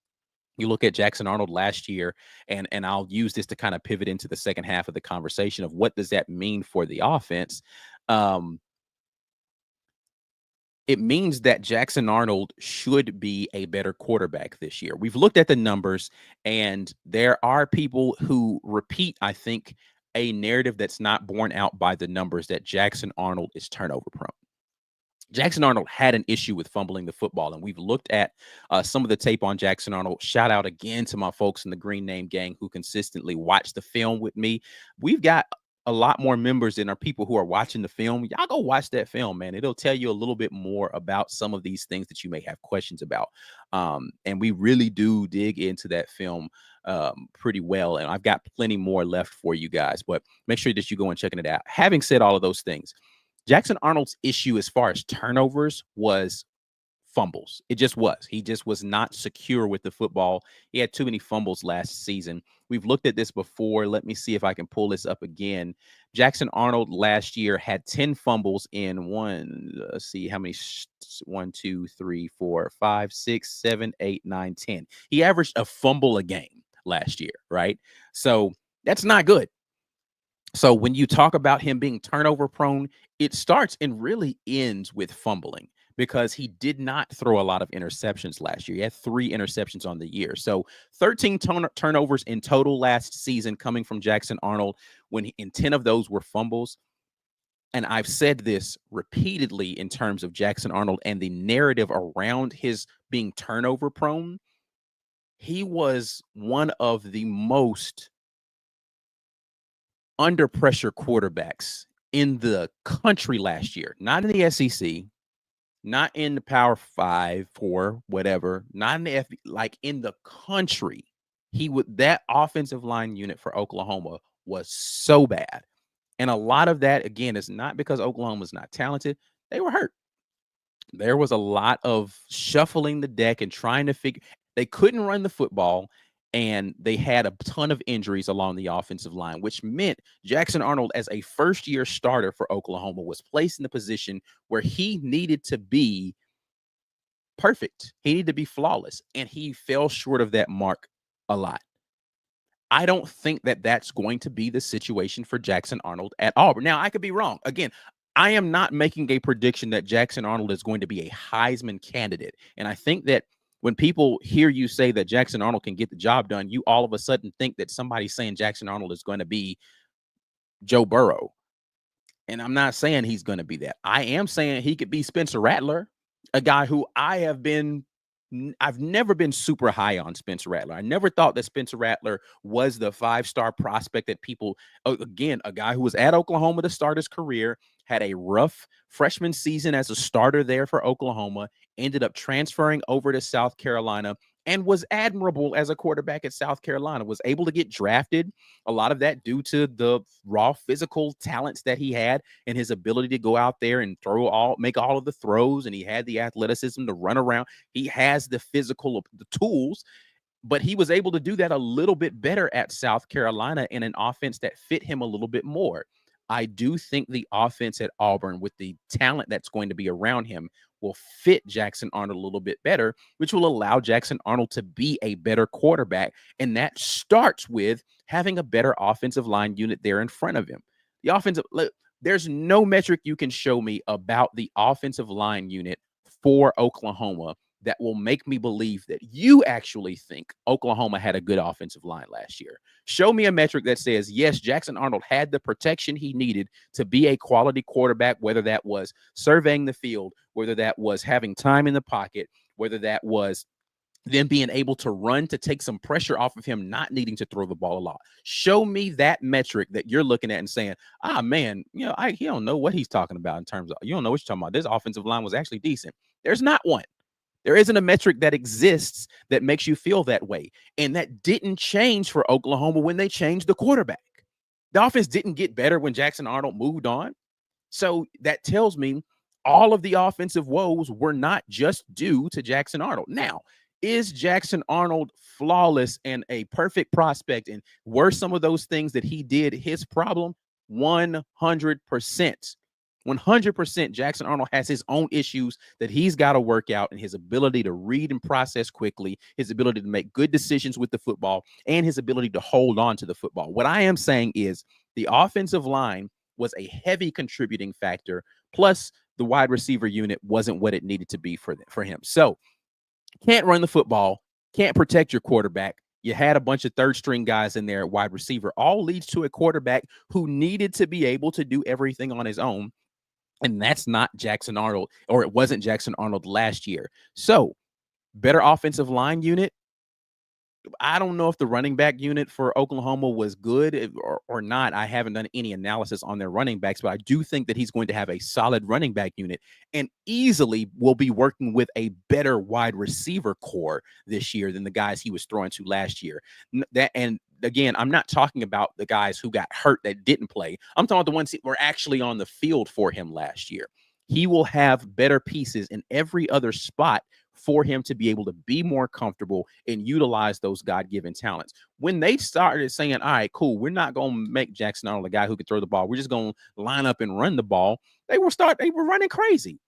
You look at Jackson Arnold last year, and I'll use this to kind of pivot into the second half of the conversation of what does that mean for the offense. it means that Jackson Arnold should be a better quarterback this year. We've looked at the numbers, and there are people who repeat, I think, a narrative that's not borne out by the numbers that Jackson Arnold is turnover prone. Jackson Arnold had an issue with fumbling the football, and we've looked at some of the tape on Jackson Arnold. Shout out again to my folks in the Green Name Gang who consistently watch the film with me. We've got a lot more members than are people who are watching the film. Y'all go watch that film, man. It'll tell you a little bit more about some of these things that you may have questions about. And we really do dig into that film pretty well. And I've got plenty more left for you guys, but make sure that you go and checking it out. Having said all of those things, Jackson Arnold's issue as far as turnovers was fumbles. It just was. He just was not secure with the football. He had too many fumbles last season. We've looked at this before. Let me see if I can pull this up again. Jackson Arnold last year had 10 fumbles in let's see how many, 1, 2, 3, 4, 5, 6, 7, 8, 9, 10. He averaged a fumble a game last year, right? So that's not good. So when you talk about him being turnover prone, it starts and really ends with fumbling because he did not throw a lot of interceptions last year. He had 3 interceptions on the year. So 13 turnovers in total last season coming from Jackson Arnold, and 10 of those were fumbles. And I've said this repeatedly in terms of Jackson Arnold and the narrative around his being turnover prone. He was one of the most under pressure quarterbacks in the country last year, not in the SEC, not in the Power 5 or whatever, not in the FB, like in the country. That offensive line unit for Oklahoma was so bad. And a lot of that, again, is not because Oklahoma's not talented. They were hurt. There was a lot of shuffling the deck and trying to figure. They couldn't run the football, and they had a ton of injuries along the offensive line, which meant Jackson Arnold, as a first-year starter for Oklahoma, was placed in the position where he needed to be perfect. He needed to be flawless, and he fell short of that mark a lot. I don't think that that's going to be the situation for Jackson Arnold at Auburn. Now, I could be wrong. Again, I am not making a prediction that Jackson Arnold is going to be a Heisman candidate. And I think that when people hear you say that Jackson Arnold can get the job done, you all of a sudden think that somebody's saying Jackson Arnold is going to be Joe Burrow. And I'm not saying he's going to be that. I am saying he could be Spencer Rattler, a guy who I've never been super high on Spencer Rattler. I never thought that Spencer Rattler was the 5-star prospect that people, again, a guy who was at Oklahoma to start his career, had a rough freshman season as a starter there for Oklahoma, ended up transferring over to South Carolina, and was admirable as a quarterback at South Carolina, was able to get drafted. A lot of that due to the raw physical talents that he had and his ability to go out there and make all of the throws. And he had the athleticism to run around. He has the the tools, but he was able to do that a little bit better at South Carolina in an offense that fit him a little bit more. I do think the offense at Auburn, with the talent that's going to be around him, will fit Jackson Arnold a little bit better, which will allow Jackson Arnold to be a better quarterback. And that starts with having a better offensive line unit there in front of him. There's no metric you can show me about the offensive line unit for Oklahoma that will make me believe that you actually think Oklahoma had a good offensive line last year. Show me a metric that says, yes, Jackson Arnold had the protection he needed to be a quality quarterback, whether that was surveying the field, whether that was having time in the pocket, whether that was them being able to run to take some pressure off of him not needing to throw the ball a lot. Show me that metric that you're looking at and saying, man, he don't know what he's talking about in terms of, you don't know what you're talking about. This offensive line was actually decent. There's not one. There isn't a metric that exists that makes you feel that way. And that didn't change for Oklahoma when they changed the quarterback. The offense didn't get better when Jackson Arnold moved on. So that tells me all of the offensive woes were not just due to Jackson Arnold. Now, is Jackson Arnold flawless and a perfect prospect? And were some of those things that he did his problem? 100%. 100% Jackson Arnold has his own issues that he's got to work out, and his ability to read and process quickly, his ability to make good decisions with the football, and his ability to hold on to the football. What I am saying is the offensive line was a heavy contributing factor, plus the wide receiver unit wasn't what it needed to be for him. So can't run the football, can't protect your quarterback. You had a bunch of third string guys in there at wide receiver, all leads to a quarterback who needed to be able to do everything on his own. And that's not Jackson Arnold, or it wasn't Jackson Arnold last year. So, better offensive line unit. I don't know if the running back unit for Oklahoma was good or not. I haven't done any analysis on their running backs, but I do think that he's going to have a solid running back unit and easily will be working with a better wide receiver core this year than the guys he was throwing to last year. And again, I'm not talking about the guys who got hurt that didn't play. I'm talking about the ones that were actually on the field for him last year. He will have better pieces in every other spot for him to be able to be more comfortable and utilize those God-given talents. When they started saying, all right, cool, we're not going to make Jackson Arnold a guy who can throw the ball. We're just going to line up and run the ball. They were running crazy.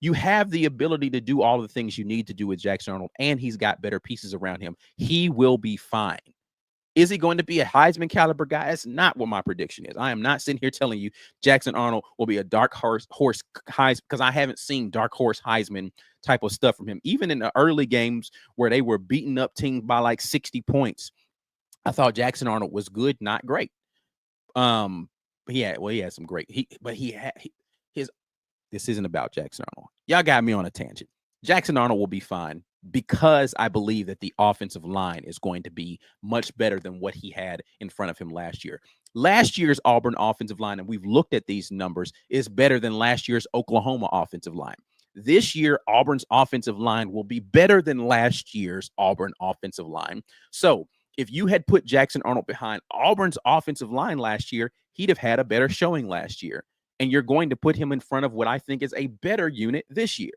You have the ability to do all the things you need to do with Jackson Arnold, and he's got better pieces around him. He will be fine. Is he going to be a Heisman caliber guy? That's not what my prediction is. I am not sitting here telling you Jackson Arnold will be a dark horse Heisman, because I haven't seen dark horse Heisman type of stuff from him. Even in the early games where they were beating up teams by like 60 points, I thought Jackson Arnold was good, not great. He had some great. This isn't about Jackson Arnold. Y'all got me on a tangent. Jackson Arnold will be fine, because I believe that the offensive line is going to be much better than what he had in front of him last year. Last year's Auburn offensive line, and we've looked at these numbers, is better than last year's Oklahoma offensive line. This year, Auburn's offensive line will be better than last year's Auburn offensive line. So if you had put Jackson Arnold behind Auburn's offensive line last year, he'd have had a better showing last year. And you're going to put him in front of what I think is a better unit this year.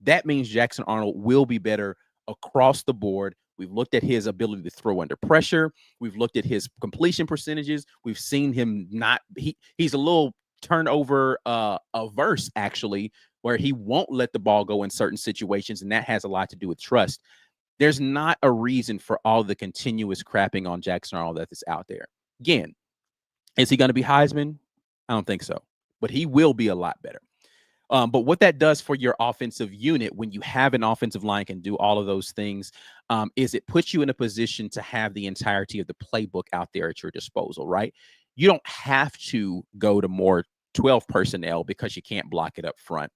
That means Jackson Arnold will be better across the board. We've looked at his ability to throw under pressure. We've looked at his completion percentages. We've seen him he's a little turnover averse, actually, where he won't let the ball go in certain situations, and that has a lot to do with trust. There's not a reason for all the continuous crapping on Jackson Arnold that is out there. Again, is he going to be Heisman? I don't think so, but he will be a lot better. But what that does for your offensive unit, when you have an offensive line can do all of those things, is it puts you in a position to have the entirety of the playbook out there at your disposal, right? You don't have to go to more 12 personnel because you can't block it up front,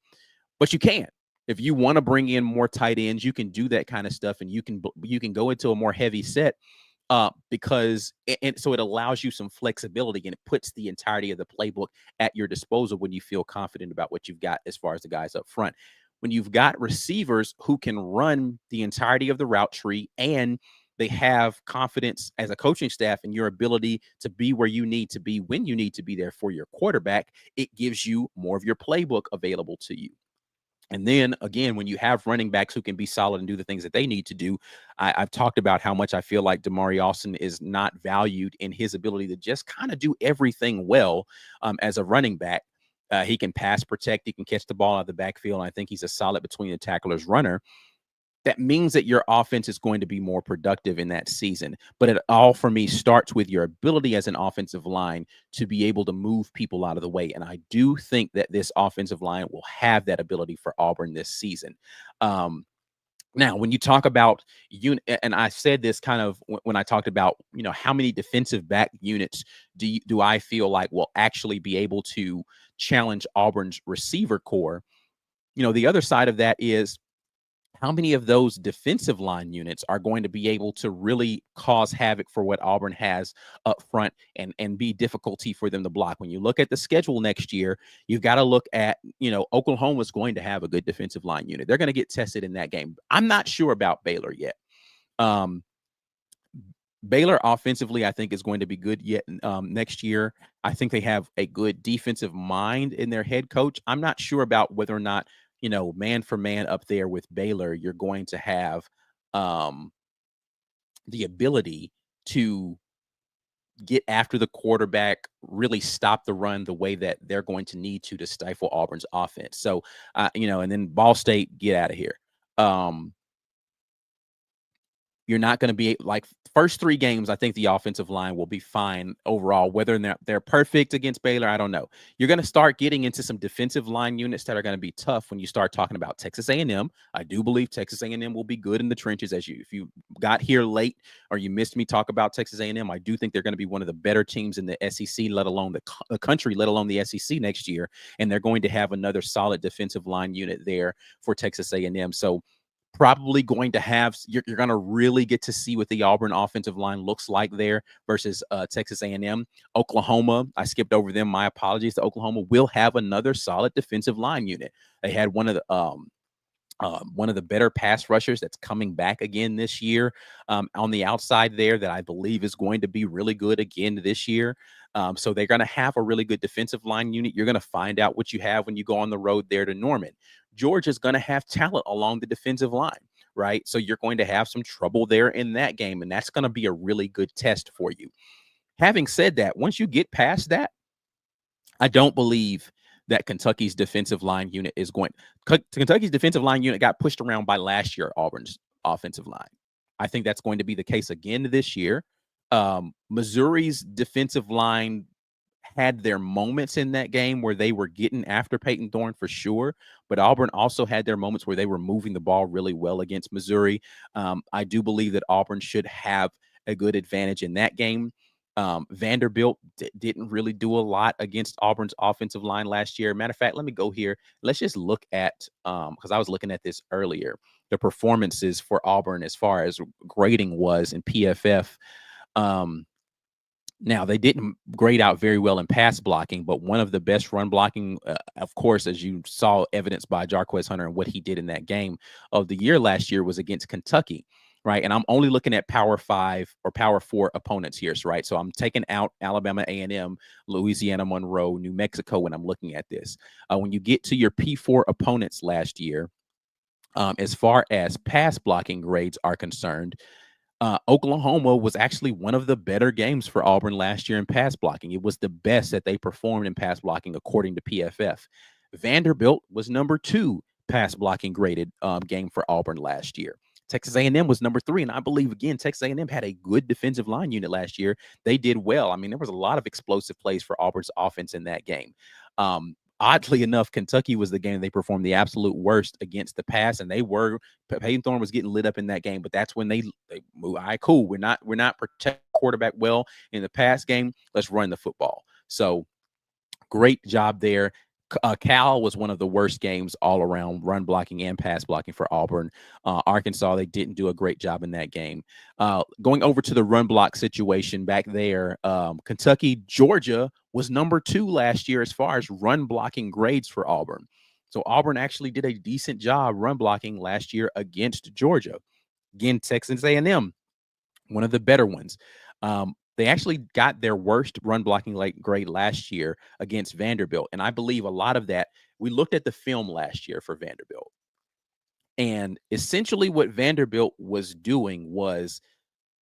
but you can. If you want to bring in more tight ends, you can do that kind of stuff, and you can go into a more heavy set. Because so it allows you some flexibility, and it puts the entirety of the playbook at your disposal when you feel confident about what you've got as far as the guys up front. When you've got receivers who can run the entirety of the route tree, and they have confidence as a coaching staff in your ability to be where you need to be when you need to be there for your quarterback, it gives you more of your playbook available to you. And then again, when you have running backs who can be solid and do the things that they need to do, I've talked about how much I feel like Damari Alston is not valued in his ability to just kind of do everything well as a running back. He can pass protect, he can catch the ball out of the backfield. And I think he's a solid between the tacklers runner. That means that your offense is going to be more productive in that season. But it all, for me, starts with your ability as an offensive line to be able to move people out of the way. And I do think that this offensive line will have that ability for Auburn this season. Now, when you talk about unit, and I said this kind of when I talked about, how many defensive back units do I feel like will actually be able to challenge Auburn's receiver core? The other side of that is, how many of those defensive line units are going to be able to really cause havoc for what Auburn has up front and be difficulty for them to block? When you look at the schedule next year, you've got to look at, Oklahoma's going to have a good defensive line unit. They're going to get tested in that game. I'm not sure about Baylor yet. Baylor offensively, I think, is going to be good yet next year. I think they have a good defensive mind in their head coach. I'm not sure about whether or not, man for man up there with Baylor, you're going to have the ability to get after the quarterback, really stop the run the way that they're going to need to stifle Auburn's offense. So, and then Ball State, get out of here. You're not going to be like first 3 games. I think the offensive line will be fine overall. Whether they're perfect against Baylor, I don't know. You're going to start getting into some defensive line units that are going to be tough when you start talking about Texas A&M. I do believe Texas A&M will be good in the trenches. If you got here late or you missed me talk about Texas A&M, I do think they're going to be one of the better teams in the SEC, let alone the country, let alone the SEC next year. And they're going to have another solid defensive line unit there for Texas A&M. So probably going to have you're going to really get to see what the Auburn offensive line looks like there versus Texas A&M. Oklahoma, I skipped over them. My apologies to Oklahoma. Will have another solid defensive line unit. They had one of the better pass rushers that's coming back again this year on the outside there that I believe is going to be really good again this year. So they're going to have a really good defensive line unit. You're going to find out what you have when you go on the road there to Norman. Georgia's going to have talent along the defensive line, right? So you're going to have some trouble there in that game, and that's going to be a really good test for you. Having said that, once you get past that, I don't believe that Kentucky's defensive line unit is going. Kentucky's defensive line unit got pushed around by last year Auburn's offensive line. I think that's going to be the case again this year. Missouri's defensive line had their moments in that game where they were getting after Peyton Thorne for sure, but Auburn also had their moments where they were moving the ball really well against Missouri. I do believe that Auburn should have a good advantage in that game. Vanderbilt didn't really do a lot against Auburn's offensive line last year. Matter of fact, let me go here. Let's just look at, because I was looking at this earlier, the performances for Auburn as far as grading was in PFF. Now, they didn't grade out very well in pass blocking, but one of the best run blocking, of course, as you saw evidenced by Jarquez Hunter and what he did in that game of the year last year was against Kentucky, right? And I'm only looking at Power 5 or Power 4 opponents here, right? So I'm taking out Alabama A&M, Louisiana Monroe, New Mexico when I'm looking at this. When you get to your P4 opponents last year, as far as pass blocking grades are concerned, Oklahoma was actually one of the better games for Auburn last year in pass blocking. It was the best that they performed in pass blocking, according to PFF. Vanderbilt was number 2 pass blocking graded game for Auburn last year. Texas A&M was number 3, and I believe, again, Texas A&M had a good defensive line unit last year. They did well. I mean, there was a lot of explosive plays for Auburn's offense in that game. Oddly enough, Kentucky was the game they performed the absolute worst against the pass, and Peyton Thorne was getting lit up in that game. But that's when they move. All right, cool. We're not protecting quarterback well in the pass game. Let's run the football. So great job there. Cal was one of the worst games all around, run blocking and pass blocking for Auburn. Arkansas, they didn't do a great job in that game. Going over to the run block situation back there, Kentucky, Georgia was number 2 last year as far as run blocking grades for Auburn. So Auburn actually did a decent job run blocking last year against Georgia. Again, Texas A&M, one of the better ones. They actually got their worst run blocking grade last year against Vanderbilt. And I believe a lot of that, we looked at the film last year for Vanderbilt. And essentially what Vanderbilt was doing was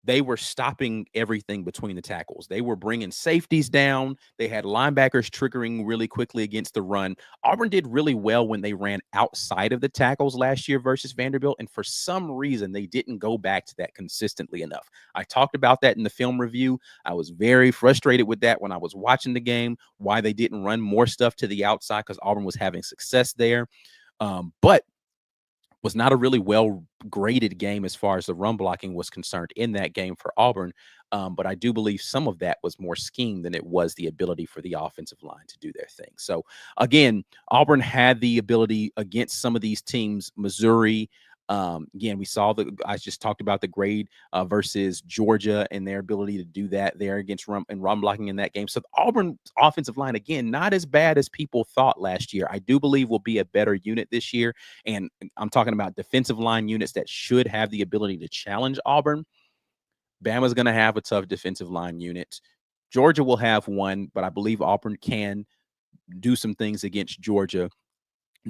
they were stopping everything between the tackles. They were bringing safeties down. They had linebackers triggering really quickly against the run. Auburn did really well when they ran outside of the tackles last year versus Vanderbilt. And for some reason, they didn't go back to that consistently enough. I talked about that in the film review. I was very frustrated with that when I was watching the game, why they didn't run more stuff to the outside, because Auburn was having success there. But was not a really well graded game as far as the run blocking was concerned in that game for Auburn. But I do believe some of that was more scheme than it was the ability for the offensive line to do their thing. So again, Auburn had the ability against some of these teams, Missouri. Again, I just talked about the grade versus Georgia and their ability to do that there against run blocking in that game. So the Auburn offensive line, again, not as bad as people thought last year. I do believe will be a better unit this year. And I'm talking about defensive line units that should have the ability to challenge Auburn. Bama's going to have a tough defensive line unit. Georgia will have one, but I believe Auburn can do some things against Georgia.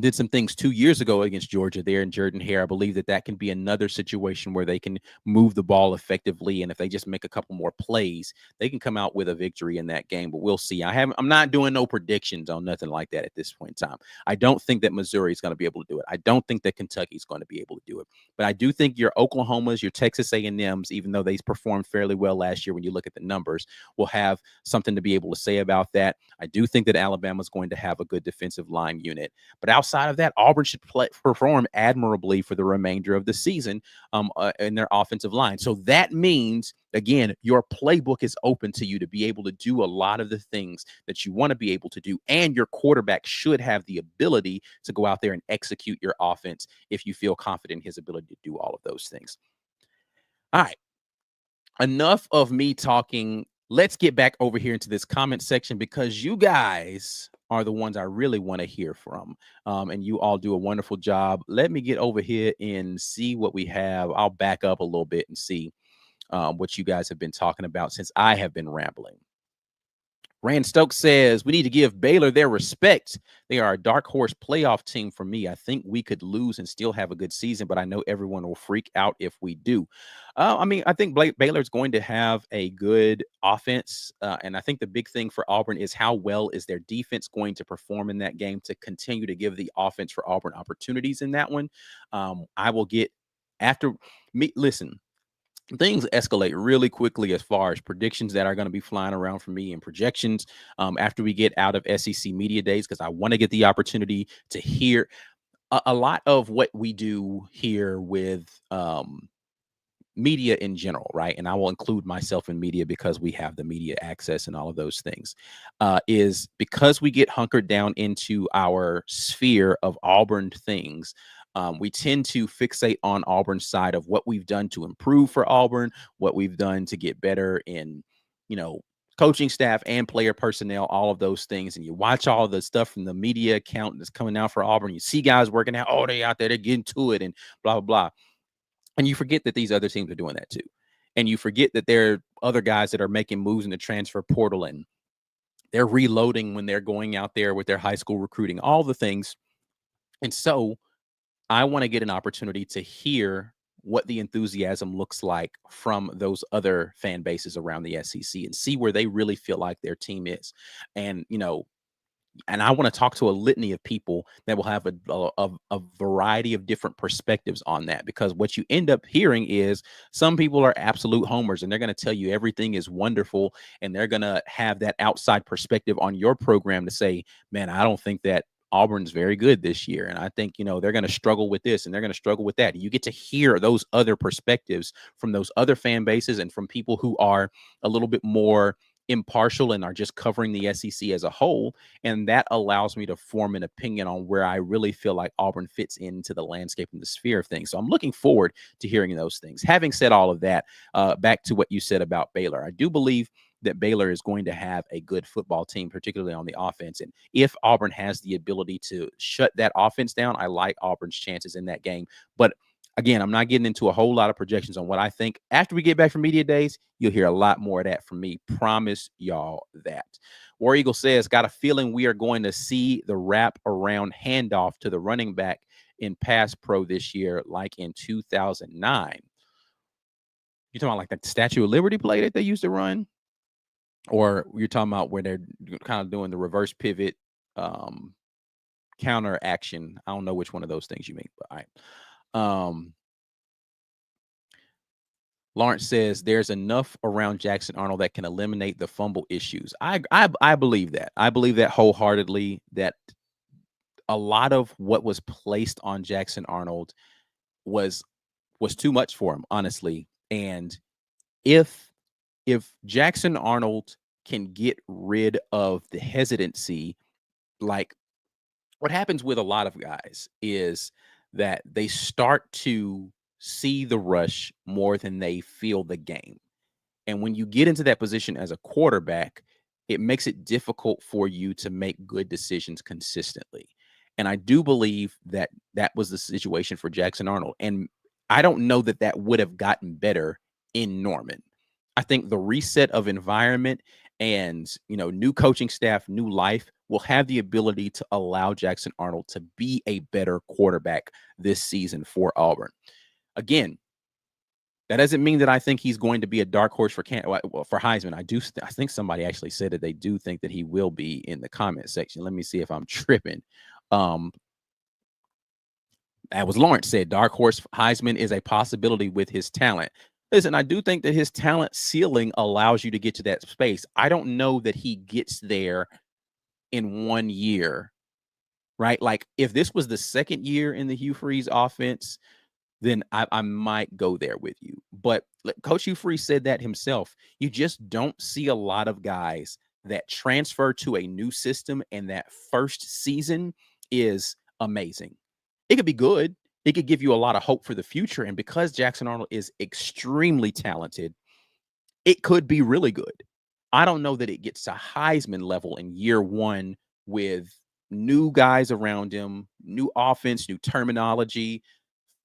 did some things 2 years ago against Georgia there in Jordan-Hare. I believe that that can be another situation where they can move the ball effectively, and if they just make a couple more plays, they can come out with a victory in that game, but we'll see. I'm not doing no predictions on nothing like that at this point in time. I don't think that Missouri is going to be able to do it. I don't think that Kentucky is going to be able to do it. But I do think your Oklahomas, your Texas A&Ms, even though they performed fairly well last year when you look at the numbers, will have something to be able to say about that. I do think that Alabama is going to have a good defensive line unit. But outside of that, Auburn should perform admirably for the remainder of the season in their offensive line. So that means, again, your playbook is open to you to be able to do a lot of the things that you want to be able to do. And your quarterback should have the ability to go out there and execute your offense if you feel confident in his ability to do all of those things. All right. Enough of me talking. Let's get back over here into this comment section because you guys are the ones I really want to hear from. And you all do a wonderful job. Let me get over here and see what we have. I'll back up a little bit and see what you guys have been talking about since I have been rambling. Rand Stokes says, we need to give Baylor their respect. They are a dark horse playoff team for me. I think we could lose and still have a good season, but I know everyone will freak out if we do. I think Baylor's going to have a good offense. And I think the big thing for Auburn is how well is their defense going to perform in that game to continue to give the offense for Auburn opportunities in that one. I will get after me. Listen, things escalate really quickly as far as predictions that are going to be flying around for me and projections after we get out of SEC media days, because I want to get the opportunity to hear a lot of what we do here with media in general, right? And I will include myself in media because we have the media access and all of those things, is because we get hunkered down into our sphere of Auburn things. We tend to fixate on Auburn's side of what we've done to improve for Auburn, what we've done to get better in, coaching staff and player personnel, all of those things. And you watch all the stuff from the media account that's coming out for Auburn. You see guys working out, oh, they out there, they're getting to it and blah, blah, blah. And you forget that these other teams are doing that too. And you forget that there are other guys that are making moves in the transfer portal and they're reloading when they're going out there with their high school recruiting, all the things. And so I want to get an opportunity to hear what the enthusiasm looks like from those other fan bases around the SEC and see where they really feel like their team is. And, and I want to talk to a litany of people that will have a variety of different perspectives on that, because what you end up hearing is some people are absolute homers and they're going to tell you everything is wonderful. And they're going to have that outside perspective on your program to say, man, I don't think that Auburn's very good this year. And I think, they're going to struggle with this and they're going to struggle with that. You get to hear those other perspectives from those other fan bases and from people who are a little bit more impartial and are just covering the SEC as a whole. And that allows me to form an opinion on where I really feel like Auburn fits into the landscape and the sphere of things. So I'm looking forward to hearing those things. Having said all of that, back to what you said about Baylor, I do believe that Baylor is going to have a good football team, particularly on the offense. And if Auburn has the ability to shut that offense down, I like Auburn's chances in that game. But again, I'm not getting into a whole lot of projections on what I think. After we get back from media days, you'll hear a lot more of that from me. Promise y'all that. War Eagle says, got a feeling we are going to see the wrap around handoff to the running back in pass pro this year, like in 2009. You talking about like that Statue of Liberty play that they used to run? Or you're talking about where they're kind of doing the reverse pivot counter action? I don't know which one of those things you mean, but all right. Lawrence says there's enough around Jackson Arnold that can eliminate the fumble issues. I believe that. I believe that wholeheartedly, that a lot of what was placed on Jackson Arnold was too much for him, honestly. And if Jackson Arnold can get rid of the hesitancy, like what happens with a lot of guys is that they start to see the rush more than they feel the game. And when you get into that position as a quarterback, it makes it difficult for you to make good decisions consistently. And I do believe that that was the situation for Jackson Arnold. And I don't know that that would have gotten better in Norman. I think the reset of environment and, new coaching staff, new life will have the ability to allow Jackson Arnold to be a better quarterback this season for Auburn. Again, that doesn't mean that I think he's going to be a dark horse for for Heisman. I think somebody actually said that they do think that he will be in the comment section. Let me see if I'm tripping. That was Lawrence said, dark horse Heisman is a possibility with his talent. Listen, I do think that his talent ceiling allows you to get to that space. I don't know that he gets there in 1 year, right? Like if this was the second year in the Hugh Freeze offense, then I might go there with you. But Coach Hugh Freeze said that himself. You just don't see a lot of guys that transfer to a new system, and that first season is amazing. It could be good. It could give you a lot of hope for the future. And because Jackson Arnold is extremely talented, it could be really good. I don't know that it gets to Heisman level in year one with new guys around him, new offense, new terminology,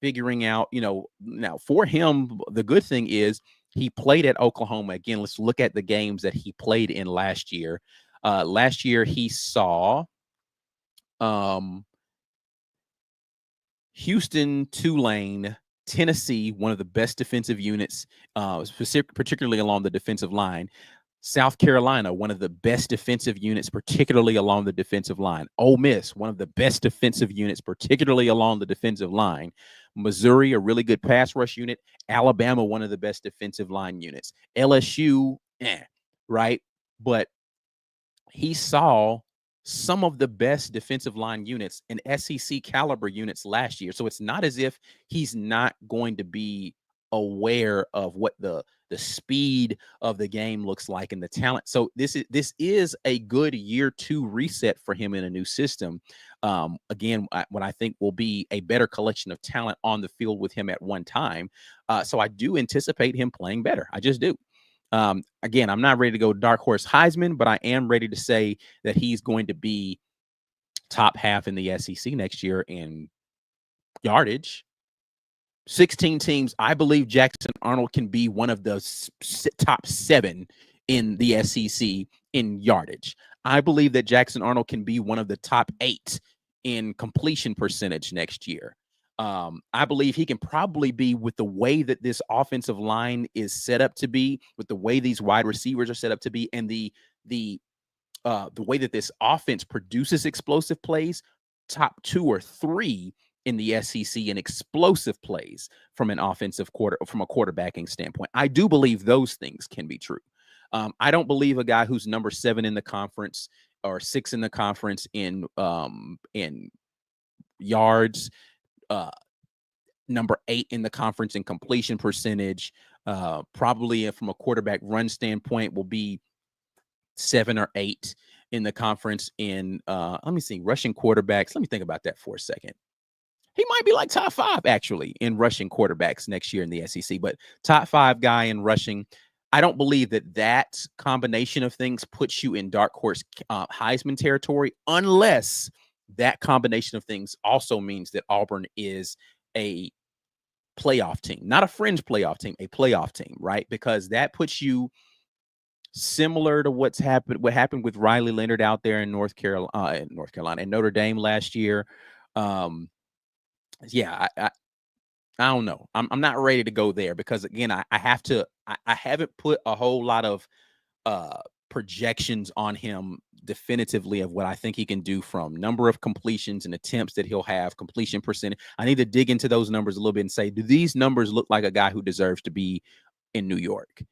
figuring out, now for him, the good thing is he played at Oklahoma. Again, let's look at the games that he played in last year. Last year, he saw Houston, Tulane, Tennessee, one of the best defensive units, particularly along the defensive line. South Carolina, one of the best defensive units, particularly along the defensive line. Ole Miss, one of the best defensive units, particularly along the defensive line. Missouri, a really good pass rush unit. Alabama, one of the best defensive line units. LSU, right? But he saw some of the best defensive line units and SEC caliber units last year. So it's not as if he's not going to be aware of what the speed of the game looks like and the talent. So this is a good year two reset for him in a new system. Again, what I think will be a better collection of talent on the field with him at one time. So I do anticipate him playing better. I just do. Again, I'm not ready to go dark horse Heisman, but I am ready to say that he's going to be top half in the SEC next year in yardage. 16 teams. I believe Jackson Arnold can be one of the top 7 in the SEC in yardage. I believe that Jackson Arnold can be one of the top 8 in completion percentage next year. I believe he can probably be, with the way that this offensive line is set up to be, with the way these wide receivers are set up to be, and the way that this offense produces explosive plays, top 2 or 3 in the SEC in explosive plays from an offensive from a quarterbacking standpoint. I do believe those things can be true. I don't believe a guy who's number 7 in the conference or 6 in the conference in yards, number 8 in the conference in completion percentage, probably from a quarterback run standpoint will be 7 or 8 in the conference in, let me see, rushing quarterbacks. Let me think about that for a second. He might be like top 5 actually in rushing quarterbacks next year in the SEC, but top 5 guy in rushing. I don't believe that combination of things puts you in dark horse Heisman territory, unless that combination of things also means that Auburn is a playoff team, not a fringe playoff team, a playoff team, right? Because that puts you similar to what happened with Riley Leonard out there in North Carolina and Notre Dame last year. Yeah, I don't know. I'm not ready to go there because, again, I haven't put a whole lot of projections on him definitively of what I think he can do from number of completions and attempts that he'll have, completion percentage. I need to dig into those numbers a little bit and say, do these numbers look like a guy who deserves to be in New York?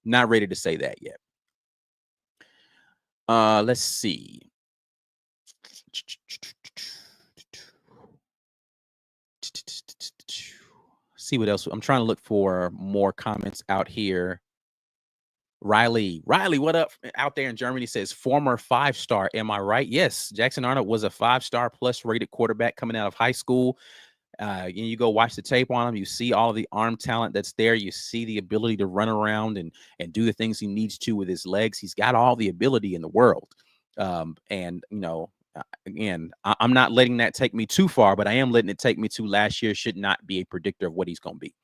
Not ready to say that yet. Let's see. See what else. I'm trying to look for more comments out here. Riley, what up out there in Germany says, former 5-star. Am I right? Yes. Jackson Arnold was a 5-star plus rated quarterback coming out of high school. And you go watch the tape on him. You see all of the arm talent that's there. You see the ability to run around and do the things he needs to with his legs. He's got all the ability in the world. And, again, I'm not letting that take me too far, but I am letting it take me to last year should not be a predictor of what he's going to be.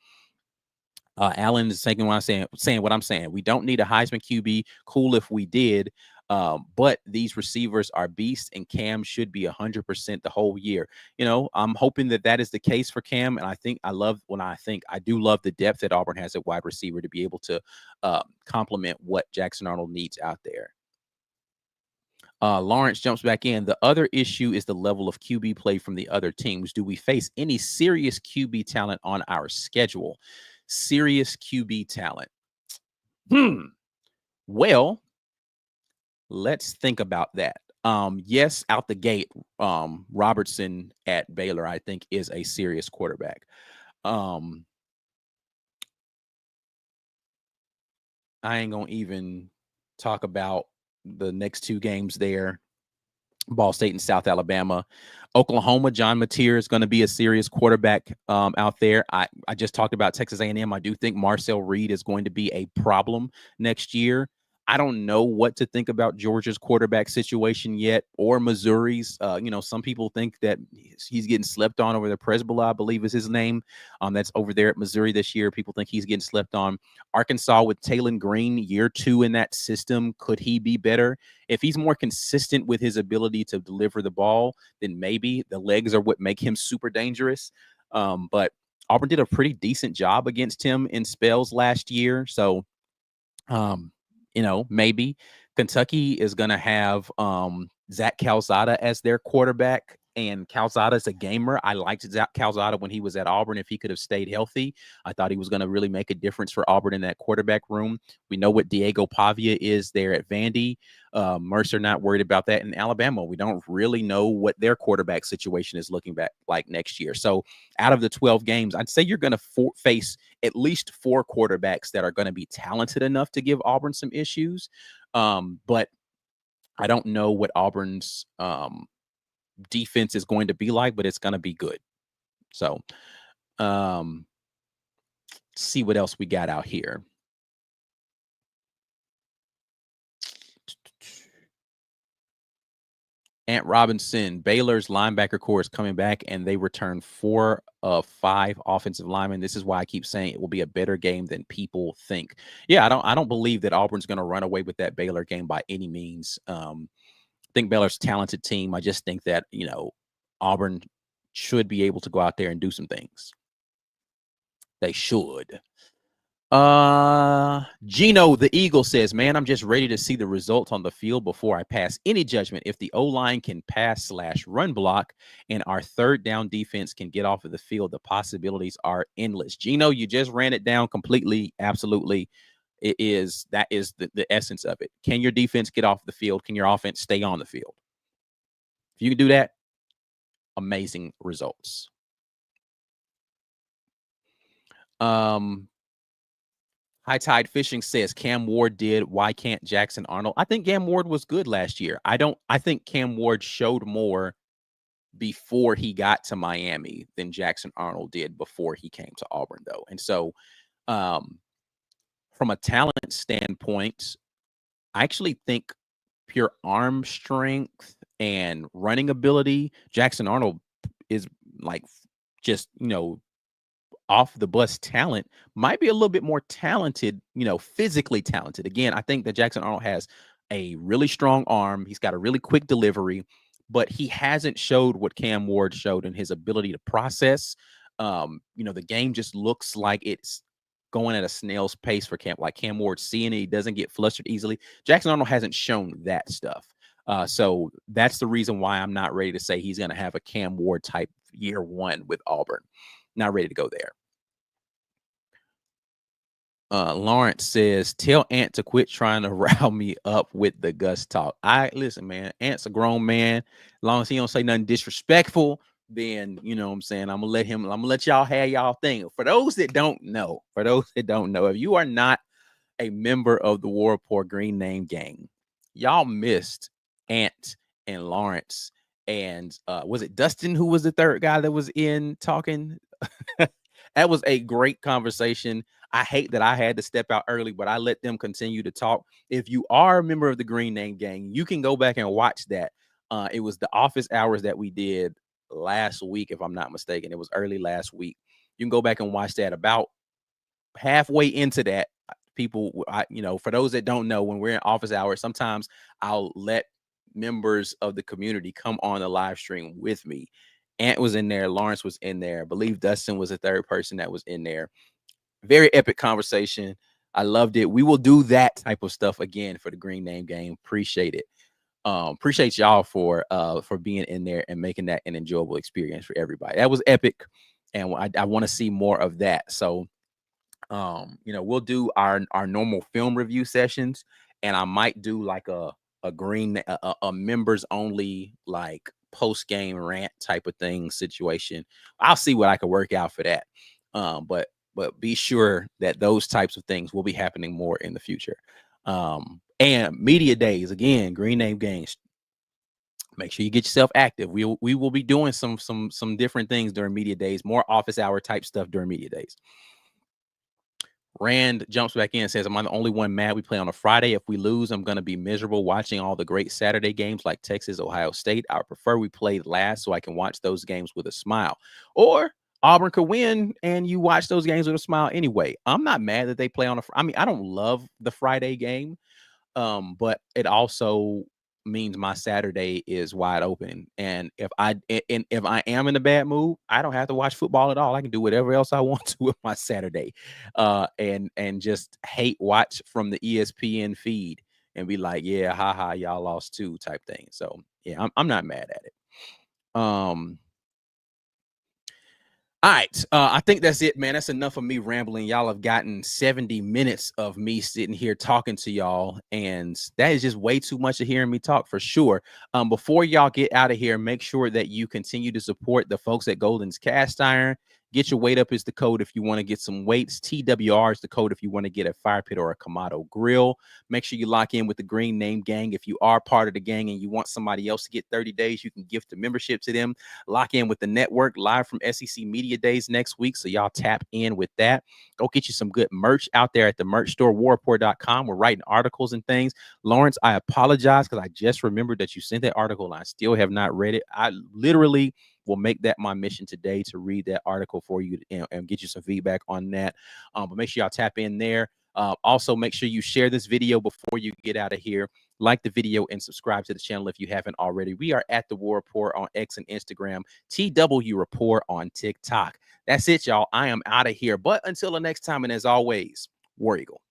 Alan is saying what I'm saying. We don't need a Heisman QB. Cool if we did. But these receivers are beasts, and Cam should be 100% the whole year. I'm hoping that is the case for Cam. And I do love the depth that Auburn has at wide receiver to be able to complement what Jackson Arnold needs out there. Lawrence jumps back in. The other issue is the level of QB play from the other teams. Do we face any serious QB talent on our schedule? Serious QB talent. Well, let's think about that. Yes, out the gate, Robertson at Baylor, I think, is a serious quarterback. I ain't gonna even talk about the next two games there. Ball State and South Alabama. Oklahoma, John Mateer is going to be a serious quarterback out there. I just talked about Texas A&M. I do think Marcel Reed is going to be a problem next year. I don't know what to think about Georgia's quarterback situation yet, or Missouri's. Some people think that he's getting slept on over there. Presbola, I believe, is his name. That's over there at Missouri this year. People think he's getting slept on. Arkansas with Taylon Green, year 2 in that system. Could he be better? If he's more consistent with his ability to deliver the ball, then maybe the legs are what make him super dangerous. But Auburn did a pretty decent job against him in spells last year. So, maybe Kentucky is going to have Zach Calzada as their quarterback. And Calzada is a gamer. I liked Zach Calzada when he was at Auburn. If he could have stayed healthy, I thought he was going to really make a difference for Auburn in that quarterback room. We know what Diego Pavia is there at Vandy. Mercer, not worried about that. In Alabama, we don't really know what their quarterback situation is looking back like next year. So out of the 12 games, I'd say you're going to face at least 4 quarterbacks that are going to be talented enough to give Auburn some issues. But I don't know what Auburn's defense is going to be like, but it's going to be good. So see what else we got out here. Ant Robinson, Baylor's linebacker core is coming back, and they return 4 of 5 offensive linemen. This is why I keep saying it will be a better game than people think. Yeah, I don't believe that Auburn's going to run away with that Baylor game by any means. I think Baylor's a talented team. I just think that, Auburn should be able to go out there and do some things. They should. Gino, the Eagle, says, man, I'm just ready to see the results on the field before I pass any judgment. If the O-line can pass/run block and our third down defense can get off of the field, the possibilities are endless. Gino, you just ran it down completely. Absolutely. That is the essence of it. Can your defense get off the field? Can your offense stay on the field? If you can do that, amazing results. High Tide Fishing says Cam Ward did. Why can't Jackson Arnold? I think Cam Ward was good last year. I think Cam Ward showed more before he got to Miami than Jackson Arnold did before he came to Auburn, though. And so, from a talent standpoint, I actually think pure arm strength and running ability, Jackson Arnold is like just, off the bus talent, might be a little bit more talented, physically talented. Again, I think that Jackson Arnold has a really strong arm. He's got a really quick delivery, but he hasn't showed what Cam Ward showed in his ability to process. The game just looks like it's going at a snail's pace for Cam. Like Cam Ward seeing it, he doesn't get flustered easily. Jackson Arnold hasn't shown that stuff. So that's the reason why I'm not ready to say he's going to have a Cam Ward type year 1 with Auburn. Not ready to go there. Lawrence says, tell Ant to quit trying to rile me up with the Gus talk. Listen, man, Ant's a grown man. As long as he don't say nothing disrespectful, then, you know what I'm saying, I'm going to let y'all have y'all thing. For those that don't know, if you are not a member of the War Report Green Name Gang, y'all missed Ant and Lawrence. And was it Dustin who was the third guy that was in talking? That was a great conversation. I hate that I had to step out early, but I let them continue to talk. If you are a member of the Green Name Gang, you can go back and watch that. It was the office hours that we did last week, if I'm not mistaken. It was early last week. You can go back and watch that. About halfway into that, people, for those that don't know, when we're in office hours, sometimes I'll let members of the community come on the live stream with me. Ant was in there, Lawrence was in there, I believe Dustin was the third person that was in there. Very epic conversation. I loved it. We will do that type of stuff again for the Green Name Game. Appreciate it. Appreciate y'all for being in there and making that an enjoyable experience for everybody. That was epic, and I want to see more of that. So we'll do our normal film review sessions, and I might do like a members only, like post game rant type of thing situation. I'll see what I can work out for that. But be sure that those types of things will be happening more in the future. And media days, again, Green Name Games. Make sure you get yourself active. We will be doing some different things during media days, more office hour type stuff during media days. Rand jumps back in and says, am I the only one mad we play on a Friday? If we lose, I'm going to be miserable watching all the great Saturday games like Texas, Ohio State. I prefer we play last so I can watch those games with a smile. Or Auburn could win and you watch those games with a smile anyway. I'm not mad that they play on I don't love the Friday game, but it also means my Saturday is wide open. And if I am in a bad mood, I don't have to watch football at all. I can do whatever else I want to with my Saturday, and just hate watch from the ESPN feed and be like, yeah, haha, y'all lost too type thing. So yeah, I'm not mad at it. All right. I think that's it, man. That's enough of me rambling. Y'all have gotten 70 minutes of me sitting here talking to y'all, and that is just way too much of hearing me talk for sure. Before y'all get out of here, make sure that you continue to support the folks at Golden's Cast Iron. Get your weight up is the code if you want to get some weights. TWR is the code if you want to get a fire pit or a Kamado grill. Make sure you lock in with the Green Name Gang. If you are part of the gang and you want somebody else to get 30 days, you can gift a membership to them. Lock in with the network live from SEC Media Days next week. So y'all tap in with that. Go get you some good merch out there at the merch store, warreport.com. We're writing articles and things. Lawrence, I apologize because I just remembered that you sent that article and I still have not read it. I literally will make that my mission today to read that article for you and get you some feedback on that. But make sure y'all tap in there. Also, make sure you share this video before you get out of here. Like the video and subscribe to the channel if you haven't already. We are at the War Report on X and Instagram, TW Report on TikTok. That's it, y'all. I am out of here. But until the next time, and as always, War Eagle.